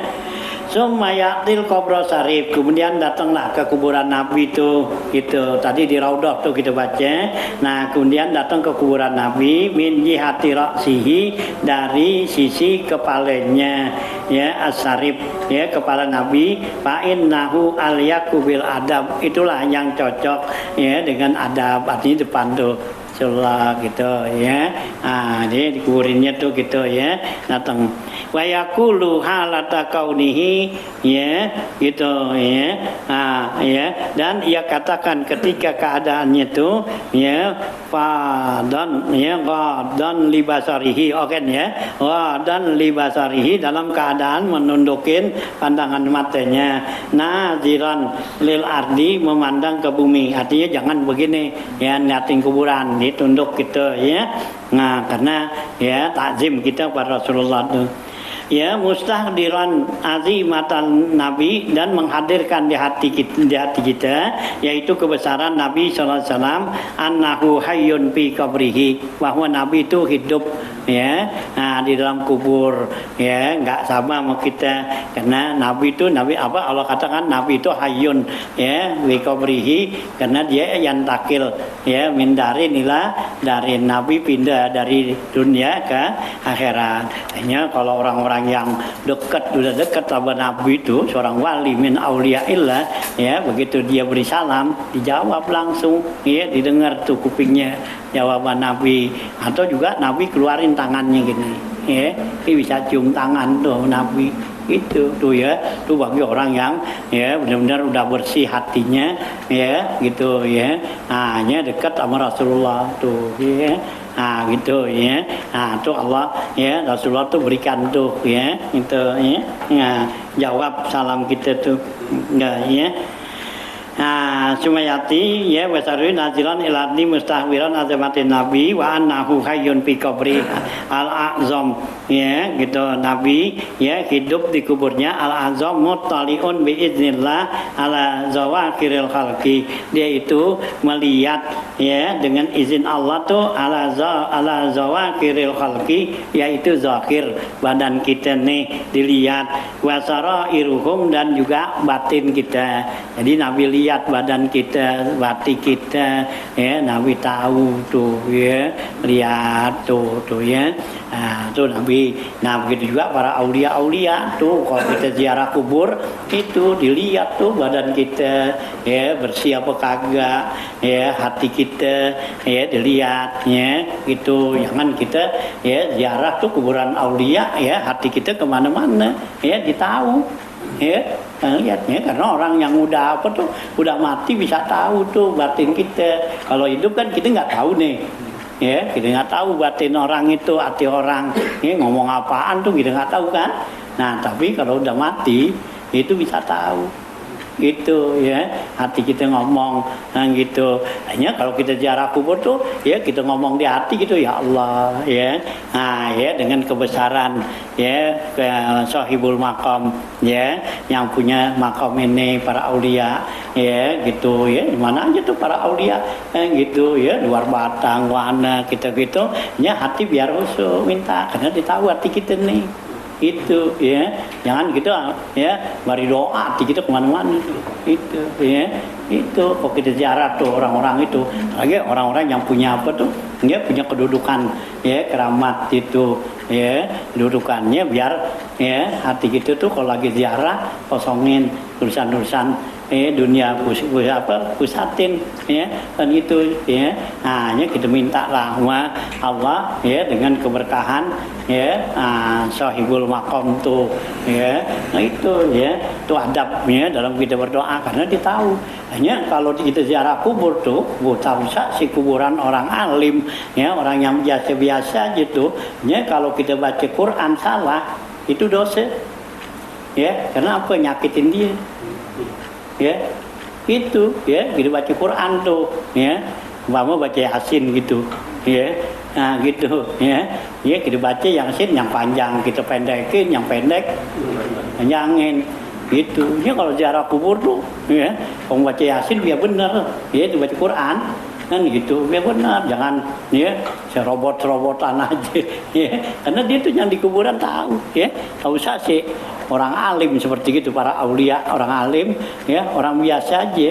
Sumayatil kubro sarif, kemudian datanglah ke kuburan Nabi itu gitu. Tadi di Raudhah tuh kita baca. Nah kemudian datang ke kuburan Nabi min jihati ra'sihi, dari sisi kepalanya ya as-sarif ya kepala Nabi, fa innahu alyaku bil adab, itulah yang cocok ya dengan adab, artinya depan tuh Rasulullah gitu ya. Ah dia dikuburinnya tuh gitu ya, datang wa yaqulu halata kaunihi ya gitu ya. Ah ya, dan ia katakan ketika keadaannya tuh ya fadan ya qadan libasarihi, oke ya, qadan libasarihi, dalam keadaan menundukin pandangan matanya, naziran lil ardi, memandang ke bumi, artinya jangan begini ya niatin kuburan ditunduk gitu ya. Nah karena ya takzim kita pada Rasulullah tuh ya, mustahdiran azimatan Nabi, dan menghadirkan di hati kita yaitu kebesaran Nabi sallallahu alaihi wasallam, annahu hayyun fi qabrihi, bahwa Nabi itu hidup ya di dalam kubur ya, enggak sama sama kita, karena Nabi itu apa Allah katakan Nabi itu hayyun ya fi qabrihi, karena dia yang takil ya min dari nila, dari Nabi pindah dari dunia ke akhirat. Hanya kalau orang-orang yang sudah dekat sama Nabi itu, seorang wali min auliyaillah ya, begitu dia beri salam dijawab langsung ya, didengar tuh kupingnya jawaban Nabi, atau juga Nabi keluarin tangannya gini ya, ini bisa cium tangan tuh Nabi itu tuh ya, tuh bagi orang yang ya benar-benar udah bersih hatinya ya gitu ya, hanya dekat sama Rasulullah tuh ya. Nah gitu ya. Nah tuh Allah ya Rasulullah tuh berikan tuh ya itu ya. Nah, jawab salam kita tuh enggak ya. Sumayati ya wasaru nazilan ilani mustahwiran azamatin nabi wa annahu hayyun fi qabri al-azam ya gitu nabi ya hidup di kuburnya al-azam muttaliun bi iznillah ala zawakiril khalqi dia itu melihat ya dengan izin Allah tuh ala zawakiril khalqi yaitu zakir badan kita nih dilihat wasara iruhum dan juga batin kita jadi nabi lihat badan kita, batin kita, ya Nabi tahu tuh, ya lihat tuh ya, tuh Nabi. Nah begitu juga para aulia tuh kalau kita ziarah kubur itu dilihat tuh badan kita, ya bersih apa kagak, ya hati kita, ya dilihat, ya gitu. Jangan kita ya ziarah tuh kuburan aulia, ya hati kita kemana-mana, ya ditahu. Ya, lihatnya karena orang yang udah udah mati bisa tahu tuh batin kita. Kalau hidup kan kita nggak tahu nih, ya kita nggak tahu batin orang itu, hati orang, ya ngomong apaan tuh kita nggak tahu kan. Nah tapi kalau udah mati itu bisa tahu. Gitu ya hati kita ngomong gitu hanya kalau kita ziarah kubur tuh ya kita ngomong di hati gitu ya Allah ya ya dengan kebesaran ya ke sahibul maqam ya yang punya makam ini para aulia ya gitu ya di mana aja tuh para aulia gitu ya luar batang wana kita gitu ya hati biar khusyuk minta karena ditahu hati kita nih itu ya jangan gitu ya mari doa hati kita kemana-mana itu ya itu kok kita ziarah tuh orang-orang itu lagi orang-orang yang punya apa tuh dia punya kedudukan ya keramat itu ya kedudukannya biar ya hati kita tuh kalau lagi ziarah kosongin tulisan-tulisan dunia pusatin ya dan itu ya hanya kita minta rahmat Allah ya dengan keberkahan ya sahibul maqam tuh ya nah itu ya itu adabnya dalam kita berdoa karena ditahu hanya kalau kita ziarah kubur tuh buta usah si kuburan orang alim ya orang yang biasa-biasa gitu ya kalau kita baca Quran salah itu dosa ya karena apa nyakitin dia ya itu ya gitu baca Quran tuh ya mau baca Yasin gitu ya nah gitu ya kita baca Yasin yang panjang kita pendekin yang pendek panjangin gitu ya kalau ziarah kubur tuh ya kalau baca Yasin biar bener ya itu baca Quran kan gitu biar benar jangan ya serobot-robotan aja ya karena dia tuh yang di kuburan tahu ya tahu usah sih orang alim seperti gitu para aulia orang alim ya orang biasa aja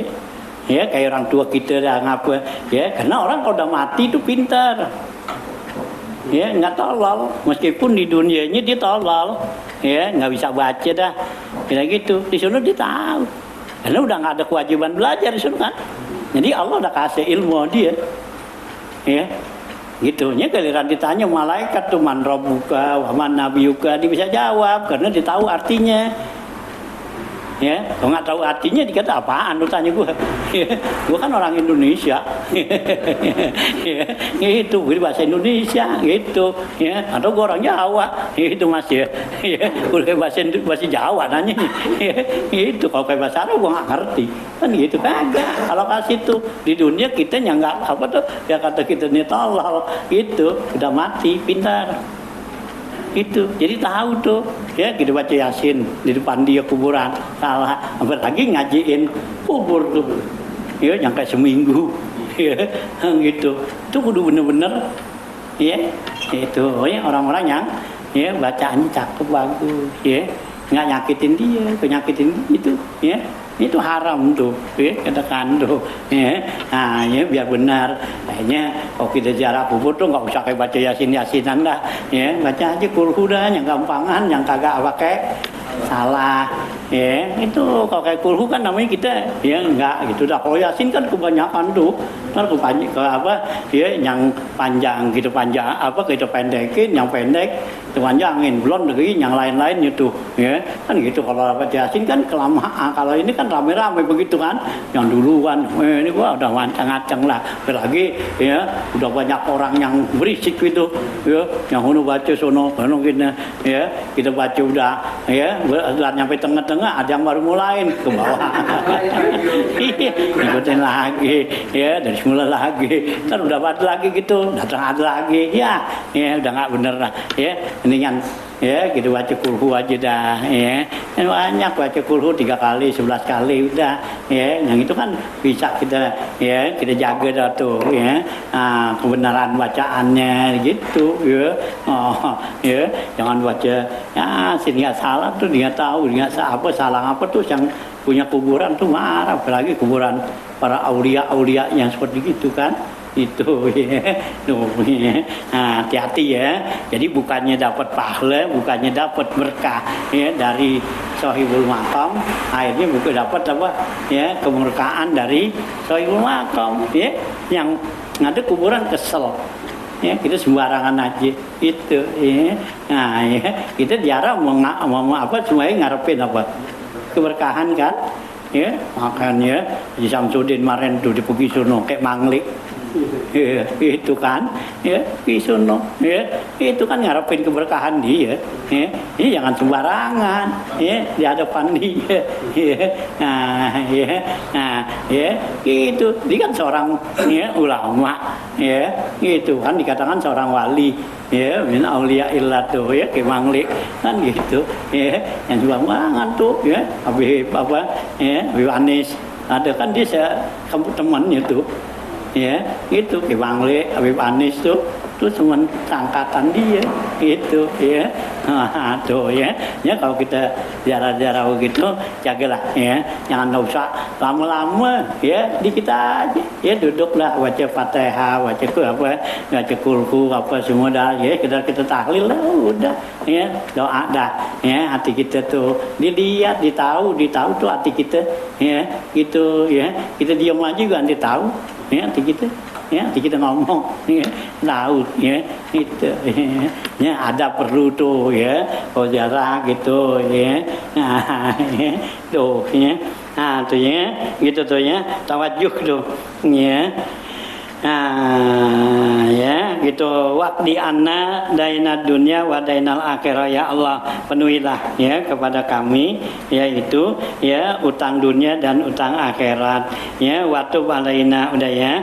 ya kayak orang tua kita dah ngapa ya karena orang kalau udah mati itu pintar ya nggak tolol meskipun di dunianya dia tolol ya nggak bisa baca dah kayak gitu di sana dia tahu karena udah nggak ada kewajiban belajar di sana kan jadi Allah udah kasih ilmu dia ya gitu nya giliran ditanya malaikat tuh man rabbuka wa man nabiyuka dia bisa jawab karena dia tahu artinya ya kalau nggak tahu artinya dikata apaan lu tanya gue ya, gue kan orang Indonesia ya, gitu gue bahasa Indonesia gitu ya atau gue orang Jawa itu mas ya udah bahasa Jawa nanya ya, gitu kalau kayak bahasa Arab gue nggak ngerti kan gitu kagak kalau kasih tuh di dunia kita yang nggak apa tuh ya kata kita nih tolol gitu udah mati pintar itu jadi tahu tuh ya kita baca Yasin di depan dia kuburan salah apalagi ngajiin kubur tuh ya yang kayak seminggu ya gitu itu kudu bener-bener ya itu ya orang-orang yang ya bacaannya cakep bagus ya nggak nyakitin dia penyakitin itu ya itu haram tuh ya katakan tuh ya nah ya biar benar kayaknya kalau kita ziarah kubur tuh nggak usah kayak baca yasinan dah ya baca aja kulhudah yang gampangan yang kagak pakai salah ya itu kalau kayak kulhu kan namanya kita ya enggak gitu dah kalau yasin kan kebanyakan tuh ntar ke apa ya yang panjang gitu panjang apa kita pendekin yang pendek itu panjangin belum lagi yang lain-lain itu ya kan gitu kalau dapat Yasin kan kelamaan kalau ini kan rame-rame begitu kan yang duluan ini gua udah mancang-mancang lah apalagi ya udah banyak orang yang berisik gitu ya yang hunu baca sono gini ya kita baca udah ya nyampe tengah-tengah ada yang baru mulai ke bawah ikutin lagi ya dari semula lagi ntar udah balik lagi gitu datang ada lagi ya udah nggak bener lah ya ini kan ya gitu baca kulhu aja dah ya banyak baca kulhu 3 kali 11 kali udah ya yang itu kan bisa kita ya kita jaga dah tuh ya kebenaran bacaannya gitu ya ya jangan baca ya sini nggak salah tuh dia tahu dia apa salah apa tuh yang punya kuburan tuh marah apalagi kuburan para aulia yang seperti itu kan itu ya. Tuh, ya. Nah, hati-hati ya. Jadi bukannya dapat pahala, bukannya dapat berkah ya dari Sohibul Maqam, akhirnya bukan dapat apa ya kemurkaan dari Sohibul Maqam ya. Yang ada kuburan kesel. Ya, kita sembarangan aja itu ya. Nah, ya, kita jarang mau apa semuanya ngarepin apa keberkahan kan ya makanya di Samsudin kemarin tuh di Pugisono kayak manglik ya, itu kan ya Pugisono ya itu kan ngarepin keberkahan dia ya ini jangan sembarangan ya di hadapan dia ya ya itu dia kan seorang ya ulama ya itu kan dikatakan seorang wali ya min aulia illatuh ya kayak manglik kan gitu ya yang sembarangan tuh ya Habib apa ya Habib Anis ada kan dia kamu temannya tuh ya itu kayak manglik Habib Anis tuh teman angkatan dia itu ya tuh ya kalau kita ziarah-ziarah begitu jagalah ya jangan usah lama-lama ya di kita aja ya duduklah baca Fatihah baca kulhu apa semua dah ya kita tahlil lah udah ya doa dah ya hati kita tuh dilihat ditahu tuh hati kita ya gitu ya kita diam aja juga nanti tahu ya hati kita ngomong ya tahu ya itu ya ada perlu tuh ya ziarah gitu ya tuh ya tuh ya gitu tuh ya tawajuh tuh ya ya gitu waqdi anna daina dunya wa dainal akhirah ya Allah penuhilah ya kepada kami yaitu ya utang dunia dan utang akhirat ya waktu alaina udah ya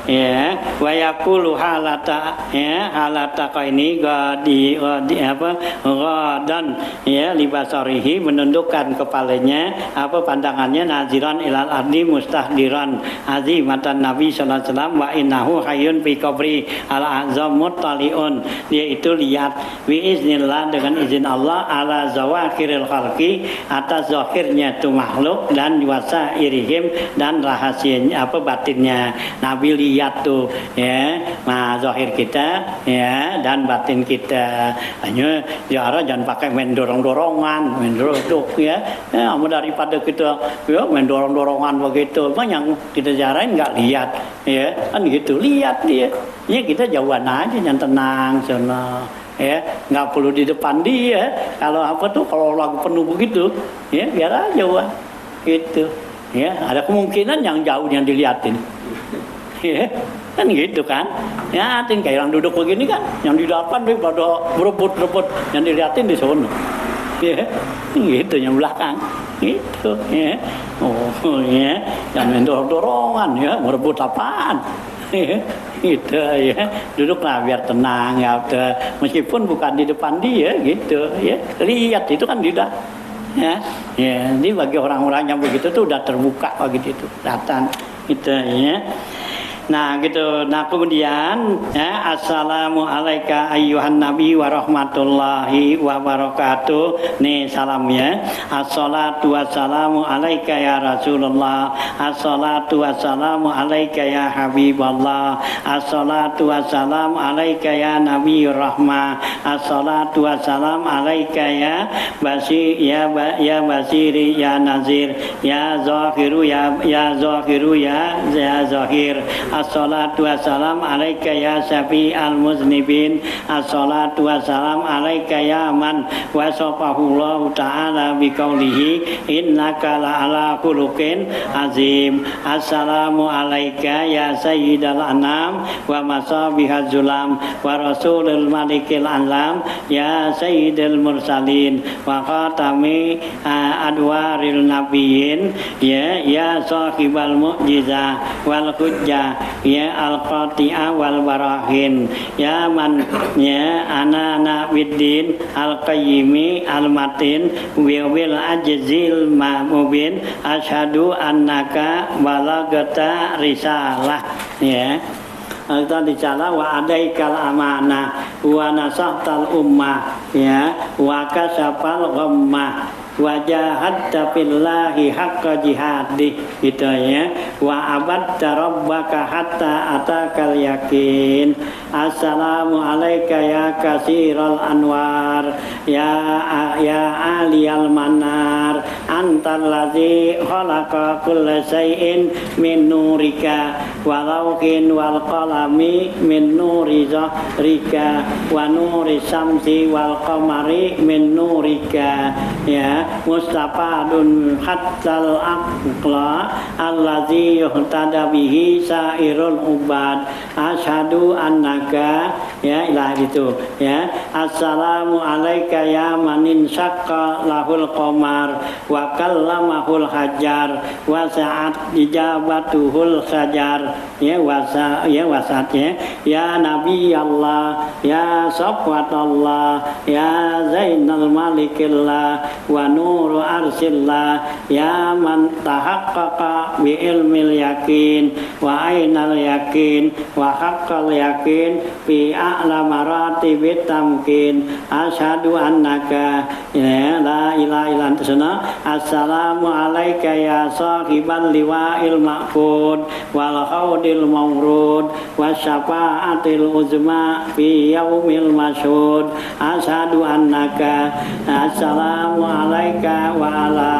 ya wa yaqulu halata ini di apa ghadan ya libasarihi menundukkan kepalanya apa pandangannya naziran ilal ardi mustahdiran azimatan Nabi sallallahu alaihi wasallam wa innahu hayyun fi qabri al-azam muttaliun dia itu lihat bi iznillah dengan izin Allah ala zawakiril khalqi atas zahirnya tu makhluk dan wasa irihim dan rahasianya apa batinnya Nabi lihat tuh ya nah zahir kita ya dan batin kita hanya ziarah jangan pakai main dorong-dorongan main duduk ya daripada kita ya main dorong-dorongan begitu yang kita ziarahin nggak lihat ya kan gitu lihat dia ya kita jauhan aja yang tenang sana ya nggak perlu di depan dia kalau apa tuh kalau lagu penuh begitu ya biar aja wah gitu ya ada kemungkinan yang jauh yang dilihatin ya kan gitu kan ya kayak orang duduk begini kan yang di depan dia pada berebut yang dilihatin di sana ya gitu yang belakang itu ya ya jangan dorong-dorongan ya merebut apaan ya gitu ya duduklah biar tenang ya udah meskipun bukan di depan dia gitu ya lihat itu kan tidak ya ini bagi orang-orang yang begitu tuh udah terbuka begitu datang gitu ya Nah gitu. Nah kemudian ya, assalamu alaika ayyuhan nabi wa rahmatullahi wa barakatuh. Nih salamnya. Assalatu wassalamu alaika ya Rasulullah. Assalatu wassalamu alaika ya Habiballah. Assalatu wassalamu alaika ya Nabi Rahmah. Assalatu wassalamu alaika ya Basiri ya Nazir ya Zahiru ya Zahiru ya Zahir. Assalatu wassalam alaika ya syafi al-muznibin. Assalatu wassalam alaika ya man wasafahullahu ta'ala biqaulihi innaka la'ala khuluqin azim. Assalamu alaika ya sayyidal anam wa masabihaz zulam wa rasulul malikil alam ya sayyidil mursalin wa khatami adwaril nabiyyin ya sahibal mu'jizah wal hujjah ya al-qati'ah wal barahin ya man ya anana widdin al-qayyimi al-matin wil ajzil ma'mubin asyhadu annaka balagata risalah ya. Kita bicara wa adaikal amanah wa nasahtal ummah ya wa kasafal ghammah wa jahadta fillahi haqqa jihadih gitu ya wa abadta rabbaka hatta atakal yakin. Assalamu alaika ya kasiral anwar ya aliyal manar antal ladzi khalaqa kulla syai'in min nurika walaukin wal qalami min nuri zahrika wa nuri samsi wal qamari min nurika ya mustafadun hattal aqla allazi yuhtada bihi sairul ubad asyhadu annaka ya ilah itu ya. Assalamu alaika ya manin syaqqa lahul qamar wa kallamahul hajar wa sa'at ijabatuhul sajar ya wasat ya nabi Allah ya safwatallah ya zainal malikillah wa nuru arsillah ya man tahaqqaqa bi ilmil yakin wa ainal yakin wa haqqal yakin bi a'la maratibit tamkin asyhadu annaka ya la ilaha illa anta assalamu alaika ya sahibal liwa'il ma'qud wal haudil mawrud wasyafa'atil uzma fi yaumil masyhud asyhadu annaka. Assalamu alaika wa ala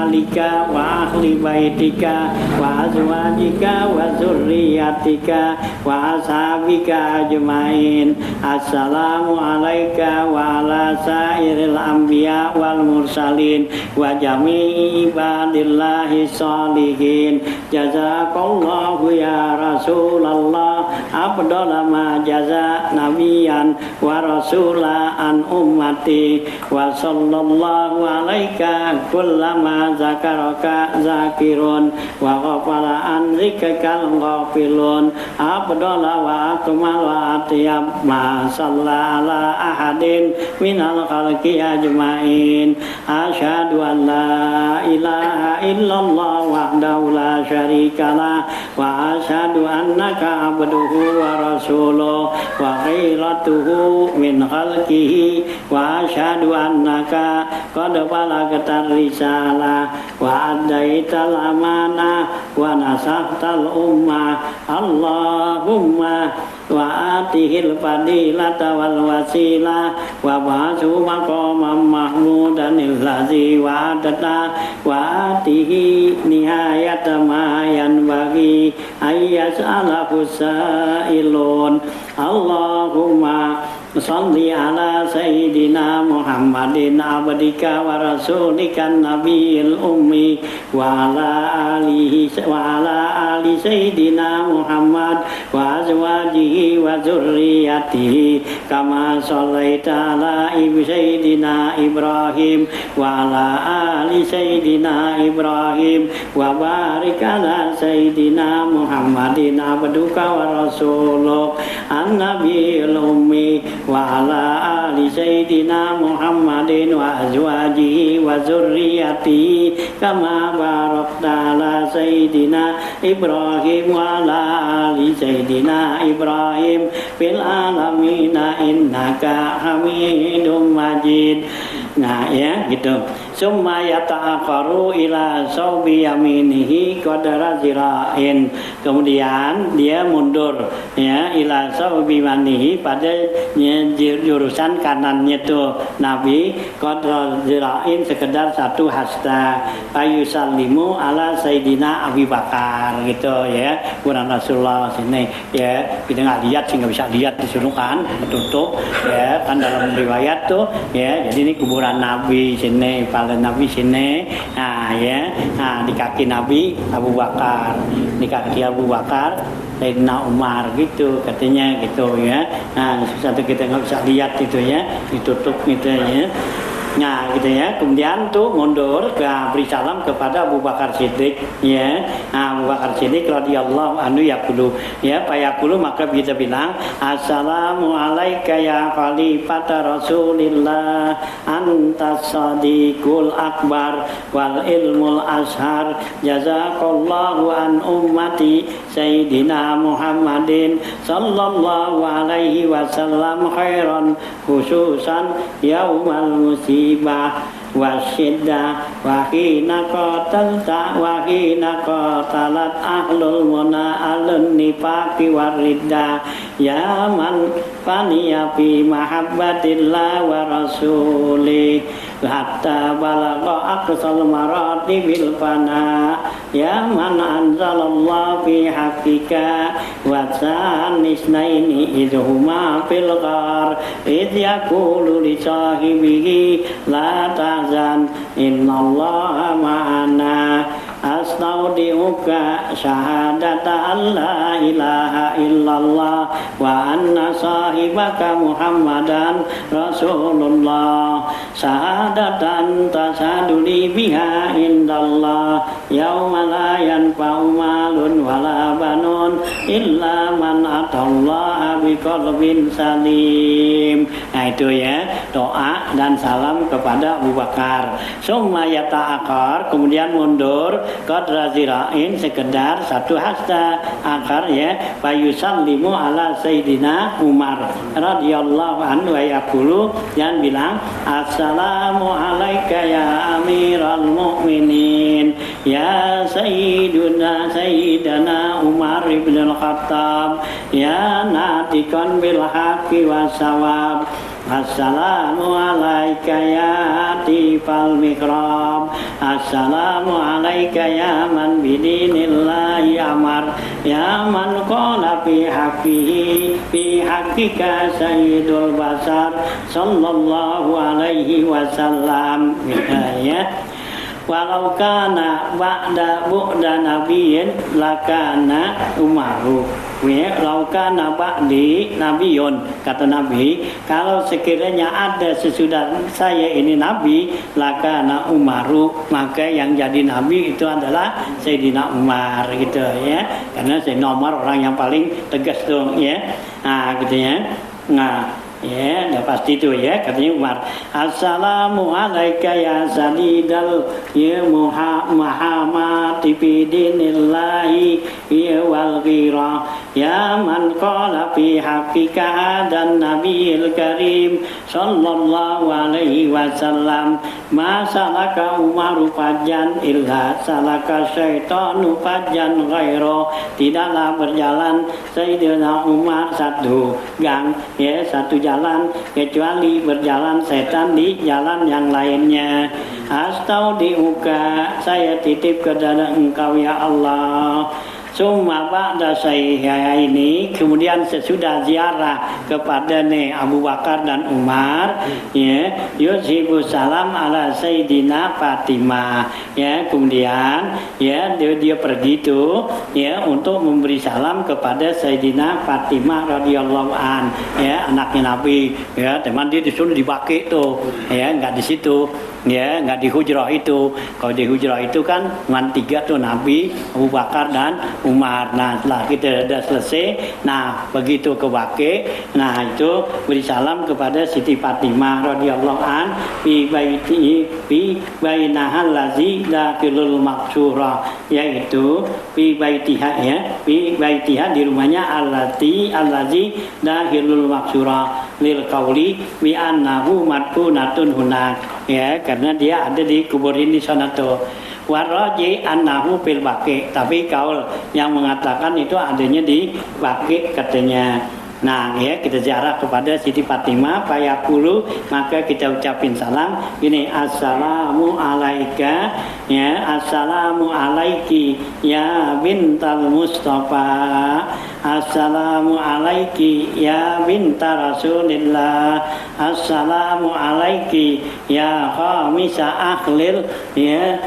alika wa ahli baitika wa azwajika wa zurriyatika wa ashabika ajmain. Assalamu alaika wa ala sairil anbiya wal mursalin wa jami'i ibadillahi sholihin. Jazakallahu ya Rasulullah afdala ma jaza nabiyan wa rasula an ummati wa sallallahu alaika kullama zakaraka zakirun wa ghafala an zikrikal ghafilun afdala wa akmal wa atyab ma salla ala ahadin minal khalqi ajmain. Asyhadu an la ilaha illallah wahdahu la syarikalah wa asyhadu annaka abduhu wa rasuluh wa khairatuhu min khalqihi wa asyhadu annaka qad balagta risalah wa addaital amanah wa nasahtal ummah. Allahumma wa atihil fadilata wal wasilah wa ba'su maqamam mahmudan allazi wa'adata wa atihi nihayata ma yanbaghi ayyas'alahu sa'ilun. Allahumma salli ala sayyidina Muhammadin abdika wa rasulika nabiyil ummi wa ala ali sayyidina Muhammad wa azwajihi wa zurriyatihi kama sallaita ala sayyidina Ibrahim wa ala ali sayyidina Ibrahim wa barik ala sayyidina Muhammadin abduka wa rasuluk an nabiyil ummi wa ala ali sayyidina Muhammadin wa azwajihi wa dzurriyyatihi kama barakta ala sayyidina Ibrahim wa ala ali sayyidina Ibrahim fil alamin innaka Hamidum Majid. Nah ya gitu. Summa yata'aqaru ila saubi yaminihi qadara zira'in. Kemudian dia mundur ya ila saubi yaminihi pada jurusan kanannya tuh Nabi qadara zira'in sekedar satu hasta. Ayusallimu ala Sayyidina Abu Bakar gitu ya. Quran Rasulullah sini ya. Kita nggak lihat sih, nggak bisa lihat disuruh kan tutup ya kan dalam riwayat tuh ya. Jadi ini kuburan Nabi sini, paling Nabi sini, nah ya, nah di kaki Nabi Abu Bakar, di kaki Abu Bakar Sayyidina Umar gitu katanya gitu ya. Nah satu kita nggak bisa lihat itu ya, ditutup gitu ya. Nah gitu ya, kemudian tuh mundur ke beri salam kepada Abu Bakar Siddiq ya. Nah, Abu Bakar Siddiq radhiyallahu anhu yaqulu ya, payaqulu maka kita bilang assalamu alayka ya khalifata Rasulillah antas sadiqul akbar wal ilmul ashar jazakallahu an ummati sayyidina Muhammadin sallallahu alaihi wasallam khairan khususan yaumal musibah wasyiddah wa hina qatalta wa hina qatalat ahlul muna alun nifaqi waridda ya man faniya fi mahabbatillah wa rasuli hatta balagha aqsal maratibil fana ya man anzalallahu fi haqqika wa sanisnaini idhuma fil ghar idh yaqulu li sahibihi la tahzan innallaha ma'ana astaudiuka syahadata alla ilaha illallah wa anna sahibaka Muhammadan Rasulullah syahadatan tasaduli biha indallah yauma la yanfa'u malun wala banun illa man atallaha biqalbin salim. Nah itu ya doa dan salam kepada Abu Bakar. Summa yata'akar, kemudian mundur qadra zira'in sekedar satu hasta akar ya, fayusallimu ala Sayyidina Umar radhiyallahu anhu wa yaqulu, yang bilang assalamu alayka ya amiral mu'minin ya sayyidana Umar ibn al-Khattab ya natikan bil haqqi was-shawab. Assalamu alayka ya atifal mikrab. Assalamu alayka ya man bidinillahi amar. Ya man qala fi haqqihi fi haqqika sayyidul basar sallallahu alaihi wasallam. Ya. Walau kana ba'da bu'da nabiyyin lakana Umaru. Ya, laukana ba'di nabiyun, kata Nabi, kalau sekiranya ada sesudah saya ini Nabi, lakana Umaru, maka yang jadi Nabi itu adalah Sayyidina Umar gitu ya. Karena Sayyidina Umar orang yang paling tegas tuh ya. Nah gitu ya. Nah ya, udah pasti itu ya, katanya Umar. Assalamu alayka ya sadidal ya muhammati fi dinillahi ya wal ghira ya man qala fi haqqika dan nabiyil karim sallallahu alaihi wasallam ma salaka Umaru fajjan illa salaka syaitanu fajjan ghaira. Tidaklah berjalan Sayyidina Umar satu gang ya, satu jalan kecuali berjalan setan di jalan yang lainnya. Astaudiuka, saya titip ke dalam engkau ya Allah. Summa ba'da saya ini, kemudian sesudah ziarah kepada Abu Bakar dan Umar ya, yusibu salam ala Sayyidina Fatimah ya, kemudian ya dia pergi itu ya untuk memberi salam kepada Sayyidina Fatimah radhiyallahu an ya, anaknya Nabi ya. Teman dia disuruh di Baqi tuh ya, enggak di situ ya, enggak di hujrah itu. Kalau di hujrah itu kan cuma 3 tuh, Nabi, Abu Bakar dan Umar. Nah setelah kita sudah selesai, nah begitu ke Baqi, nah itu beri salam kepada Siti Fatimah radhiyallahu an fi bainahal lazi dakilul maksura, yaitu fi baitiha ya, fi baitiha di rumahnya allazi dakilul maksura lil qauli bi annahu madfunatun hunak, ya karena dia ada di kuburin di sana tuh. Waraji annahu fil Baqi, tapi kaul yang mengatakan itu adanya di Baqi katanya. Nah ya kita ziarah kepada Siti Fatimah fayaqulu, maka kita ucapin salam ini, assalamu alaika ya, assalamu alaiki ya bintal Mustafa, assalamu alaiki ya binta Rasulillah, assalamu alaiki ya khamisa akhlil ya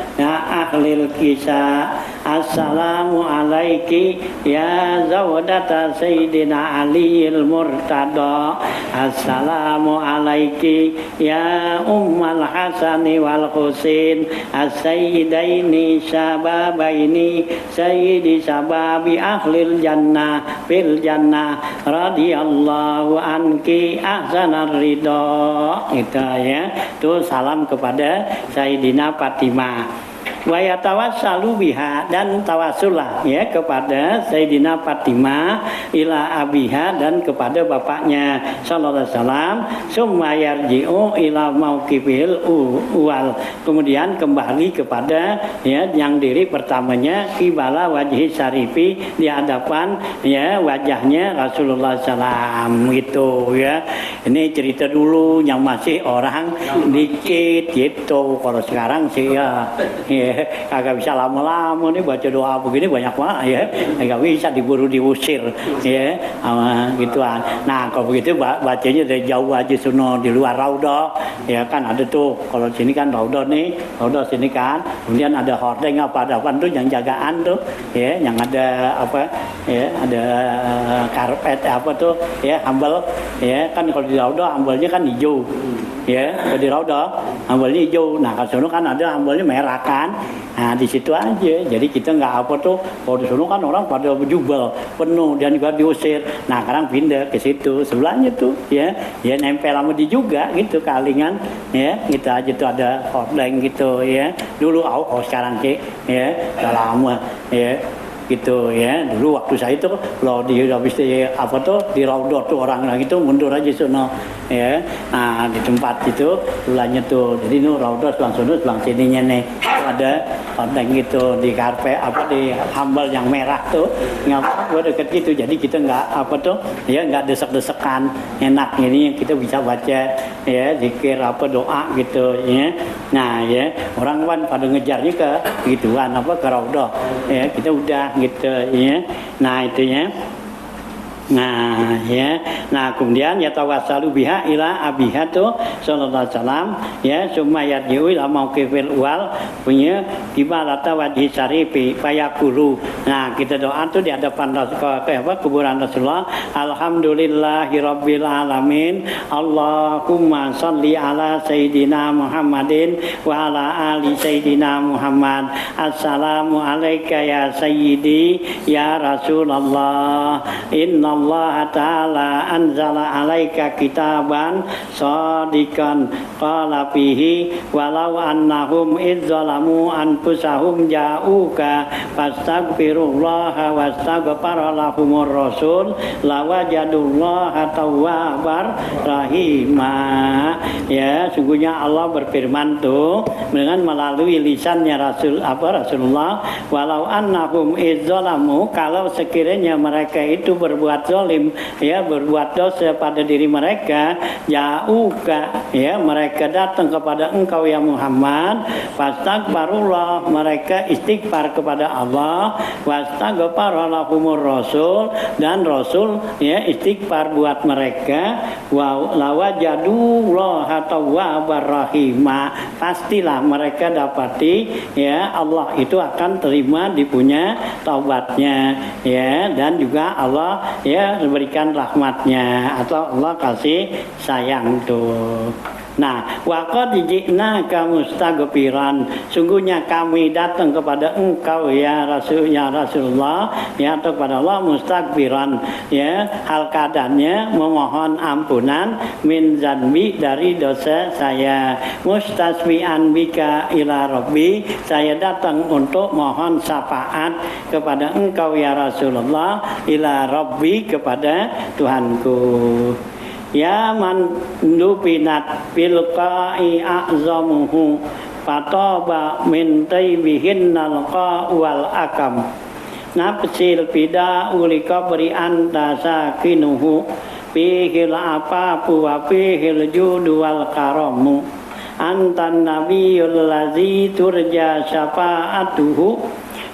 akhlil kisah, assalamu alaiki ya zawdata Sayyidina Ali Murtada, assalamu alaiki ya Ummal Hasani wal Husain as-sayyidaini syababaini sayyidi sababi ahlil jannah fil jannah radhiyallahu anki ahsanar ridha. Itu ya, itu salam kepada Sayyidina Fatimah. Wa yatawassalu biha, dan tawassullah ya kepada Sayyidina Fatimah ila abiha, dan kepada bapaknya sallallahu alaihi wasallam, summa yarji'u ila mauqibil uwal, kemudian kembali kepada ya yang diri pertamanya qibala wajhi syarifi, di hadapan ya wajahnya Rasulullah SAW gitu ya. Ini cerita dulu yang masih orang dikit gitu. Kalau sekarang sih ya kagak bisa lama-lama nih baca doa begini banyak banget ya, kagak bisa diburu diusir ya gituan. Nah kalau begitu bacanya dari jauh aja sono di luar raudhah ya kan, ada tuh kalau sini kan raudhah nih, raudhah sini kan, kemudian ada hordeng apa tuh yang jagaan tuh ya, yang ada apa ya, ada karpet apa tuh ya, ambel ya kan. Kalau di raudhah ambelnya kan hijau ya, kalau di raudhah ambelnya hijau. Nah kalau sono kan ada ambelnya merah kan. Nah di situ aja. Jadi kita nggak apa tuh. Kalau di sana kan orang pada berjubel penuh dan juga diusir. Nah sekarang pindah ke situ sebelahnya tuh ya, ya nempel sama di juga gitu kalingan ya. Gitu aja tuh ada hordeng gitu ya. Dulu sekarang sih ya udah lama ya. Gitu ya, dulu waktu saya itu kalau di habis di apa tuh di raudhah tuh orang itu mundur aja sono ya. Nah di tempat itu tulangnya tuh, jadi nu raudhah sebelah sono sebelah sininya nih ada hordeng gitu di karpet apa di hambal yang merah tuh ngapa deket gitu. Jadi kita nggak apa tuh ya, nggak desek-desekan, enak ini kita bisa baca ya zikir apa doa gitu ya. Nah ya orang kan pada ngejarnya ke gituan apa ke raudhah ya, kita udah gitu ya. Nah itu ya. Nah ya, nah kemudian ya tawassalu biha ila abiha tuh sallallahu alaihi wasallam ya, summa yarji'u ila mauqifil wal, punya kibalata wajhi syarifi fayaqulu. Nah kita doa tuh di hadapan kuburan Rasulullah, alhamdulillahirabbil alamin, Allahumma shalli ala sayyidina Muhammadin wa ala ali sayyidina Muhammad, assalamu alayka ya sayyidi ya Rasulullah, inna Allah Ta'ala anzala alaika kitaban shadiqan qala fihi walau annahum idzalamu anfusahum ja'uka fastaghfirullaha wastaghfara lahumur rasul lawajadullaha tawwabar rahimah. Ya sungguhnya Allah berfirman tuh dengan melalui lisannya Rasulullah, walau annahum idzalamu, kalau sekiranya mereka itu berbuat zalim ya, berbuat dosa pada diri mereka, ja'uka ya, mereka datang kepada engkau ya Muhammad, fastaghfirullah, mereka istighfar kepada Allah, wastaghfara lahumur rasul, dan rasul ya istighfar buat mereka, wa lawajadullaha tawwabar rahimah, pastilah mereka dapati ya Allah itu akan terima dipunya taubatnya ya, dan juga Allah ya berikan rahmatnya atau Allah kasih sayang tuh. Nah, waqad ji'naka mustaghfiran. Sungguhnya kami datang kepada engkau ya Rasulullah, ya atau kepada Allah mustaghfiran, ya hal keadaannya memohon ampunan min zanbi dari dosa saya, mustasmi'an bika ila rabbi, saya datang untuk mohon syafaat kepada engkau ya Rasulullah, ila rabbi, kepada Tuhanku. Ya man lupinat bil qa'i a'zamuhu fataba min taybihin nalqa wal akam nafsil pida ulika beri anta sakinuhu fihil apapu wa fihil judu wal karamu antan nabiyul ladzi turja syafa'atuhu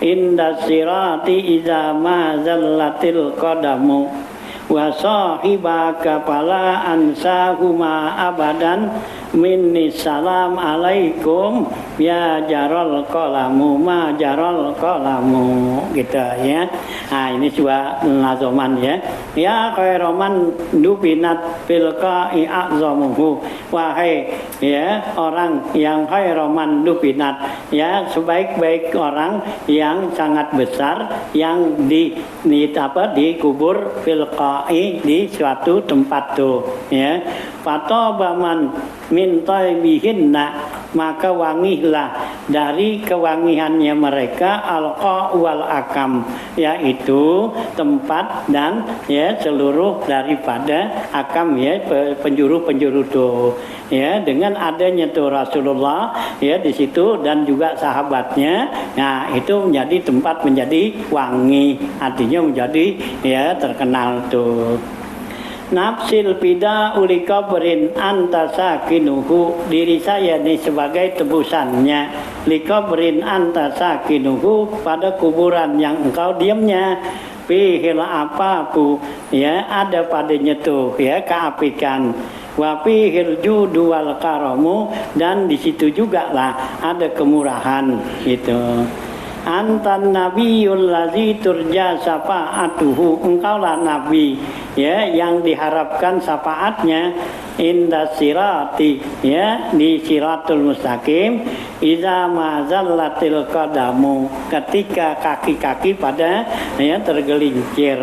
inda sirati iza ma zallatil qadamu wa sahibaka fala ansahuma abadan minni salam alaikum ya jarol qalamu ma jarol qalamu, gitu ya. Nah, ini juga nazoman ya. Ya khairoman dupinat fil qa'i a'zamuhu, wahai ya orang yang khairoman dupinat, ya sebaik-baik orang yang sangat besar yang dikubur fil qa'i, di suatu tempat tuh ya. Fatobaman min taybihinna, maka wangilah dari kewangiannya mereka alqa wal akam, yaitu tempat dan ya seluruh daripada akam, ya penjuru-penjuru tuh ya. Dengan adanya tuh Rasulullah ya di situ dan juga sahabatnya, nah itu menjadi tempat menjadi wangi, artinya menjadi ya terkenal tuh. Nafsil pida ulika berin antasakinuhu, diri saya ini sebagai tebusannya, lika berin antasakinuhu, pada kuburan yang engkau diamnya, fihil apapu, ya ada padanya tuh ya keapikan, wa fihil judu wal karamu, dan di situ juga lah ada kemurahan gitu. Antan nabiyul ladzi turja syafa'atuhu, engkaulah nabi ya yang diharapkan syafaatnya inda sirati, ya di siratul mustaqim, iza ma zallatil qadamu, ketika kaki-kaki pada ya tergelincir,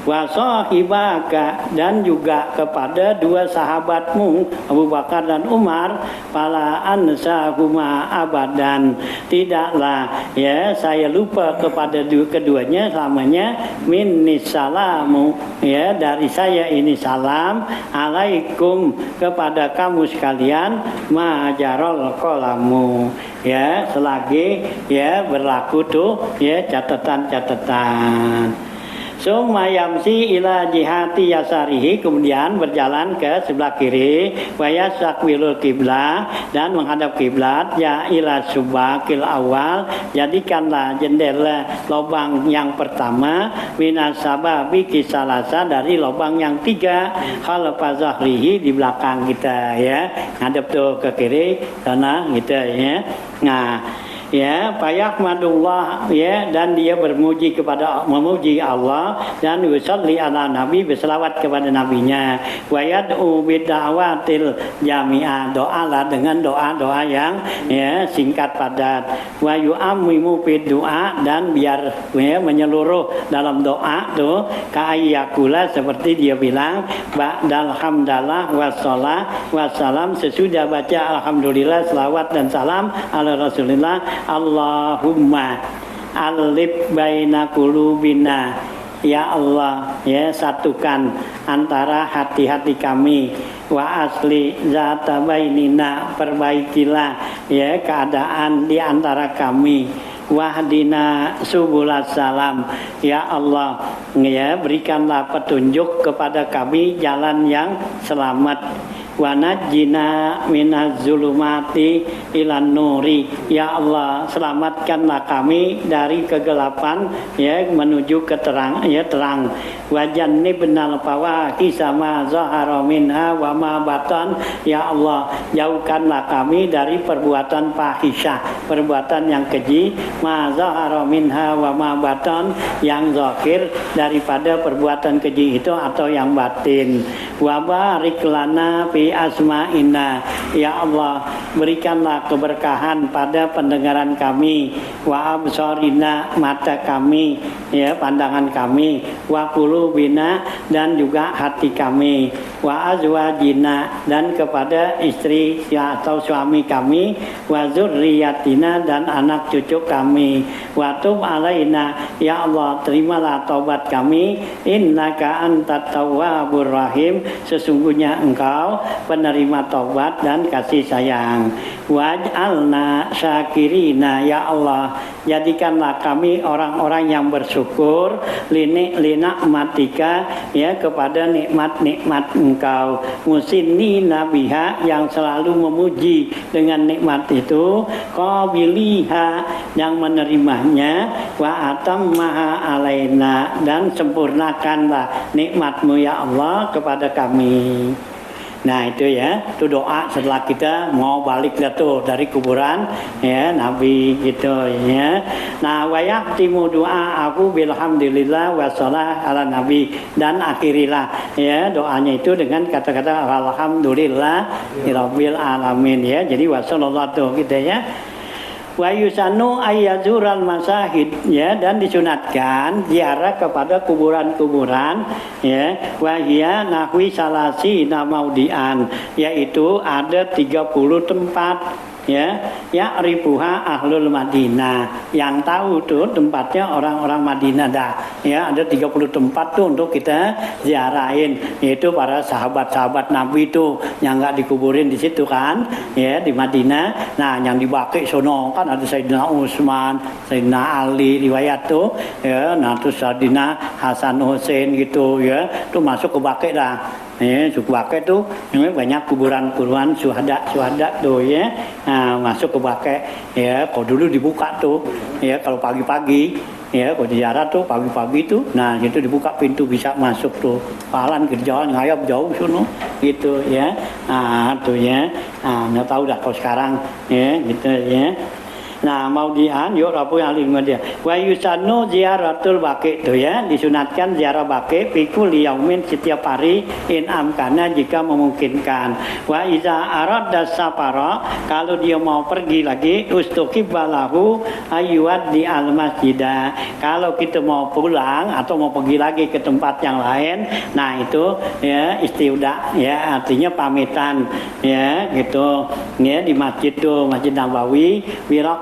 wa sahibaka, dan juga kepada dua sahabatmu Abu Bakar dan Umar, fala ansahuma abadan, tidaklah ya saya lupa kepada keduanya selamanya, minni salamu, ya dari saya ini salam, alaikum, kepada kamu sekalian, majarol qalamu, ya selagi ya berlaku tuh ya catatan-catatan. Summa yamsi ila jihati yasarihi, kemudian berjalan ke sebelah kiri, wa yasakwilul kiblah, dan menghadap kiblat, ya ila subakil awal, jadikanlah jendela lubang yang pertama, minasababi kisalasa, dari lubang yang tiga, khalfa zahrihi, di belakang kita ya, ngadep tuh ke kiri sana gitu ya. Nah ya fayahmadullah, ya dan dia memuji Allah, dan yusalli ala nabi, berselawat kepada nabinya, wa yad'u bid'awatil jami'ah, doalah dengan doa-doa yang ya singkat padat, wa yu'ammimu bid doa, dan biar ya menyeluruh dalam doa tuh ka'ayyakula, seperti dia bilang ba'dal hamdalah wassalah wassalam, sesudah baca alhamdulillah selawat dan salam ala Rasulillah, Allahumma alif baina qulubina, ya Allah ya satukan antara hati-hati kami, wa asli zata bainina, perbaikilah ya keadaan di antara kami, wahdina subulas salam, ya Allah ya berikanlah petunjuk kepada kami jalan yang selamat, wa najjina minaz zulumati ilan nuri, ya Allah selamatkanlah kami dari kegelapan ya menuju ke terang, ya terang, wa jannibnal fawahisha ma zahara minha wa ma batan, ya Allah jauhkanlah kami dari perbuatan fahisyah, perbuatan yang keji, ma zahara minha wa ma batan, yang zahir daripada perbuatan keji itu atau yang batin, wa barik lana fi fi asma'ina. Ya Allah, berikanlah keberkahan pada pendengaran kami, wa absarina, mata kami, ya, pandangan kami, wa qulubina, dan juga hati kami, wa azwajina, dan kepada istri atau suami kami, wa zurriyatina, dan anak cucu kami, wa tub alaina. Ya Allah, terimalah taubat kami, innaka antat tawwabur rahim, sesungguhnya Engkau penerima taubat dan kasih sayang. Waj'alna syakirina. Ya Allah, jadikanlah kami orang-orang yang bersyukur linikmatika, ya, kepada nikmat-nikmat Engkau, musinina biha, yang selalu memuji dengan nikmat itu, qabiliha, yang menerimanya, wa atammaha alaina, dan sempurnakanlah nikmat-Mu ya Allah kepada kami. Nah itu ya, itu doa setelah kita mau balik tuh dari kuburan, ya, Nabi gitu ya. Nah, wayaktimu doa aku bilhamdulillah wassalah ala nabi, dan akhirilah ya doanya itu dengan kata-kata alhamdulillah rabbil alamin ya. Jadi wassallallahu gitu ya. Wa yusanu ayyazural masahid, ya, dan disunatkan ziarah kepada kuburan-kuburan, ya, wa hiya nahwi salasi namaudian, yaitu ada 30 tempat, ya, ribuha ahlul Madinah, yang tahu tuh tempatnya orang-orang Madinah dah, ya, ada 30 tempat tuh untuk kita ziarahin, yaitu para sahabat-sahabat Nabi itu yang nggak dikuburin di situ kan, ya, di Madinah. Nah, yang di Baqi sono kan ada Sayyidina Utsman, Sayyidina Ali, riwayat tuh, ya, nah terus Sayyidina Hasan Hussein gitu, ya, tuh masuk ke Baqi dah. Ya, suku Baqi tuh banyak kuburan-kuburan syuhada tuh ya. Nah, masuk ke Baqi ya, kalau dulu dibuka tuh ya, kalau pagi-pagi ya, kalau ziarah tuh pagi-pagi tuh, nah itu dibuka pintu bisa masuk tuh, palan ke jalan ngayap jauh sono gitu ya. Nah tuh ya, nah nggak tahu dah kalau sekarang ya gitu ya. Nah, mau yuk rapu yang lima dia. Wa yusanu ziaratul Baqi itu ya, disunatkan ziarah Baqi fikul yaumin, setiap hari, in amkana, jika memungkinkan. Wa iza arada safara, kalau dia mau pergi lagi, ustuqibalahu ayyuad di al masjidah. Kalau kita mau pulang atau mau pergi lagi ke tempat yang lain, nah itu ya istiuda ya, artinya pamitan ya gitu. Ya di masjid tuh, Masjid Nabawi,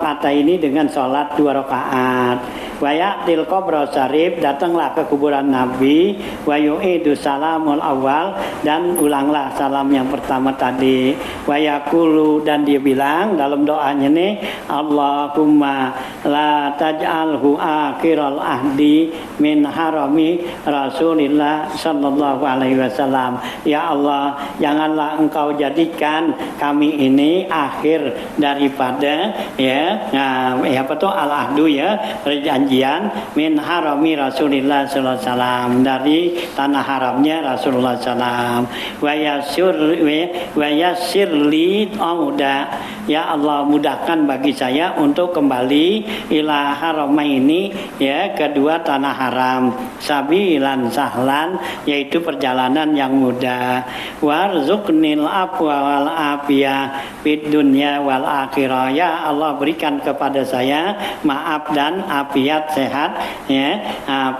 kata ini dengan sholat 2 rakaat. Wayatil qabra syarif, datanglah ke kuburan Nabi, wa yu'idu salamul awal, dan ulanglah salam yang pertama tadi. Wa yaqulu, dan dia bilang dalam doanya nih, Allahumma la taj'alhu akhiral ahdi min harami Rasulillah sallallahu alaihi wasallam. Ya Allah, janganlah Engkau jadikan kami ini akhir daripada ya, apa tuh al-ahdu ya, perjanjian min harami Rasulillah sallallahu alaihi wasallam, dari tanah haramnya Rasulullah sallam. Wa yassirli auda, ya Allah mudahkan bagi saya untuk kembali ila haramaini, ya, kedua tanah haram, sabilan sahlan, yaitu perjalanan yang mudah. Warzuqnil afwa wal afiyah fid dunya wal akhirah, ya Allah berikan kepada saya maaf dan afiat sehat ya,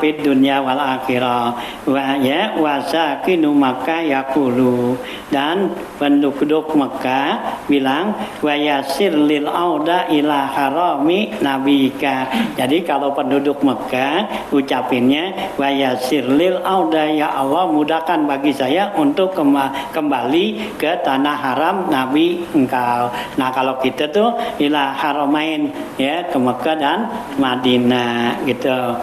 fid dunya wal akhirah. Wa ya wasakinu Makkah yaqulu, dan penduduk Mekah bilang wa yasir lil auda ila harami nabika. Jadi kalau penduduk Mekah ucapinnya wa yasir lil auda, ya Allah mudahkan bagi saya untuk kembali ke tanah haram Nabi Engkau. Nah kalau kita tuh ila haramain ya, ke Mekah dan Madinah gitu.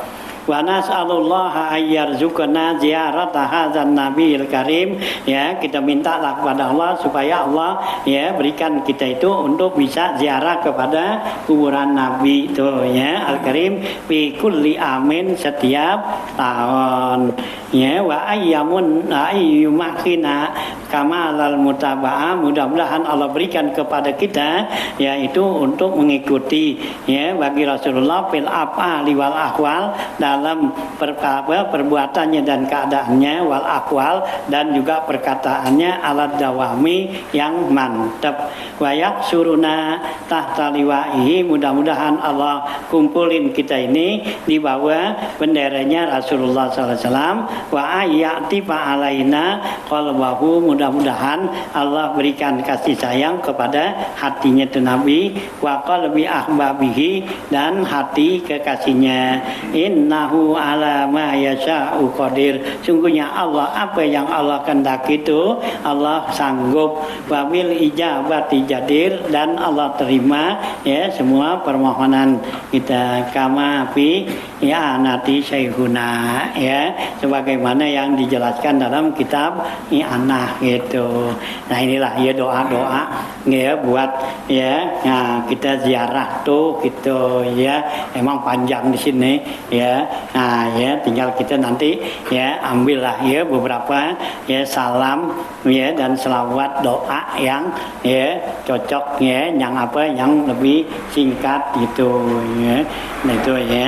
Wa nas'alullaha ayyarzuqana ziyarata hadzal nabiyil karim, ya, kita mintalah kepada Allah supaya Allah ya berikan kita itu untuk bisa ziarah kepada kuburan Nabi itu ya, al-karim fi kulli amin, setiap tahun ya wa ayyamun ayyumakina kama alal mutaba'ah, mudah-mudahan Allah berikan kepada kita yaitu untuk mengikuti ya bagi Rasulullah fil af'ali wal ahwal, dalam perbuatannya dan keadaannya, wal ahwal dan juga perkataannya, alat dawami yang mantap. Wayak suruna tahta liwa'ihi, mudah-mudahan Allah kumpulin kita ini di bawah benderanya Rasulullah SAW. Wa ayati fa'alaina qalbahu, mudah-mudahan Allah berikan kasih sayang kepada hatinya itu Nabi, wa qalbi ahbabihi, dan hati kekasihnya. Innahu ala ma yasha'u qadir, sungguhnya Allah apa yang Allah kehendaki itu Allah sanggup. Wa bil ijabati jadir, dan Allah terima ya semua permohonan kita. Kama fi ya anati syekhuna, ya sebagaimana yang dijelaskan dalam kitab I'anah gitu. Nah inilah ya doa-doa ya buat ya, nah, kita ziarah tuh gitu ya, emang panjang di sini ya. Nah ya tinggal kita nanti ya ambillah ya beberapa ya salam ya dan selawat doa yang ya cocok ya, yang apa yang lebih singkat gitu ya. Nah itu ya,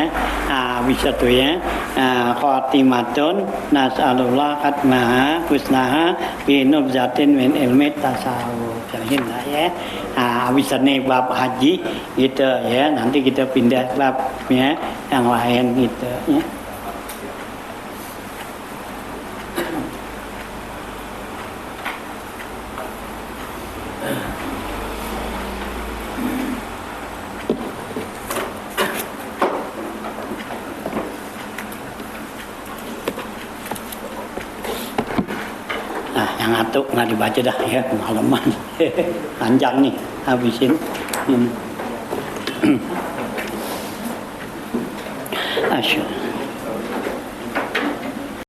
bisa tuh ya. Khatimatun nas'alullah katmaha husnaha bi nubzatin min ilmi tasawuf. Ya. Habis ini bab haji gitu ya. Nanti kita pindah bab ya yang lain gitu ya. Yang atuk nggak dibaca dah ya, pengalaman panjang nih habisin. Asyik.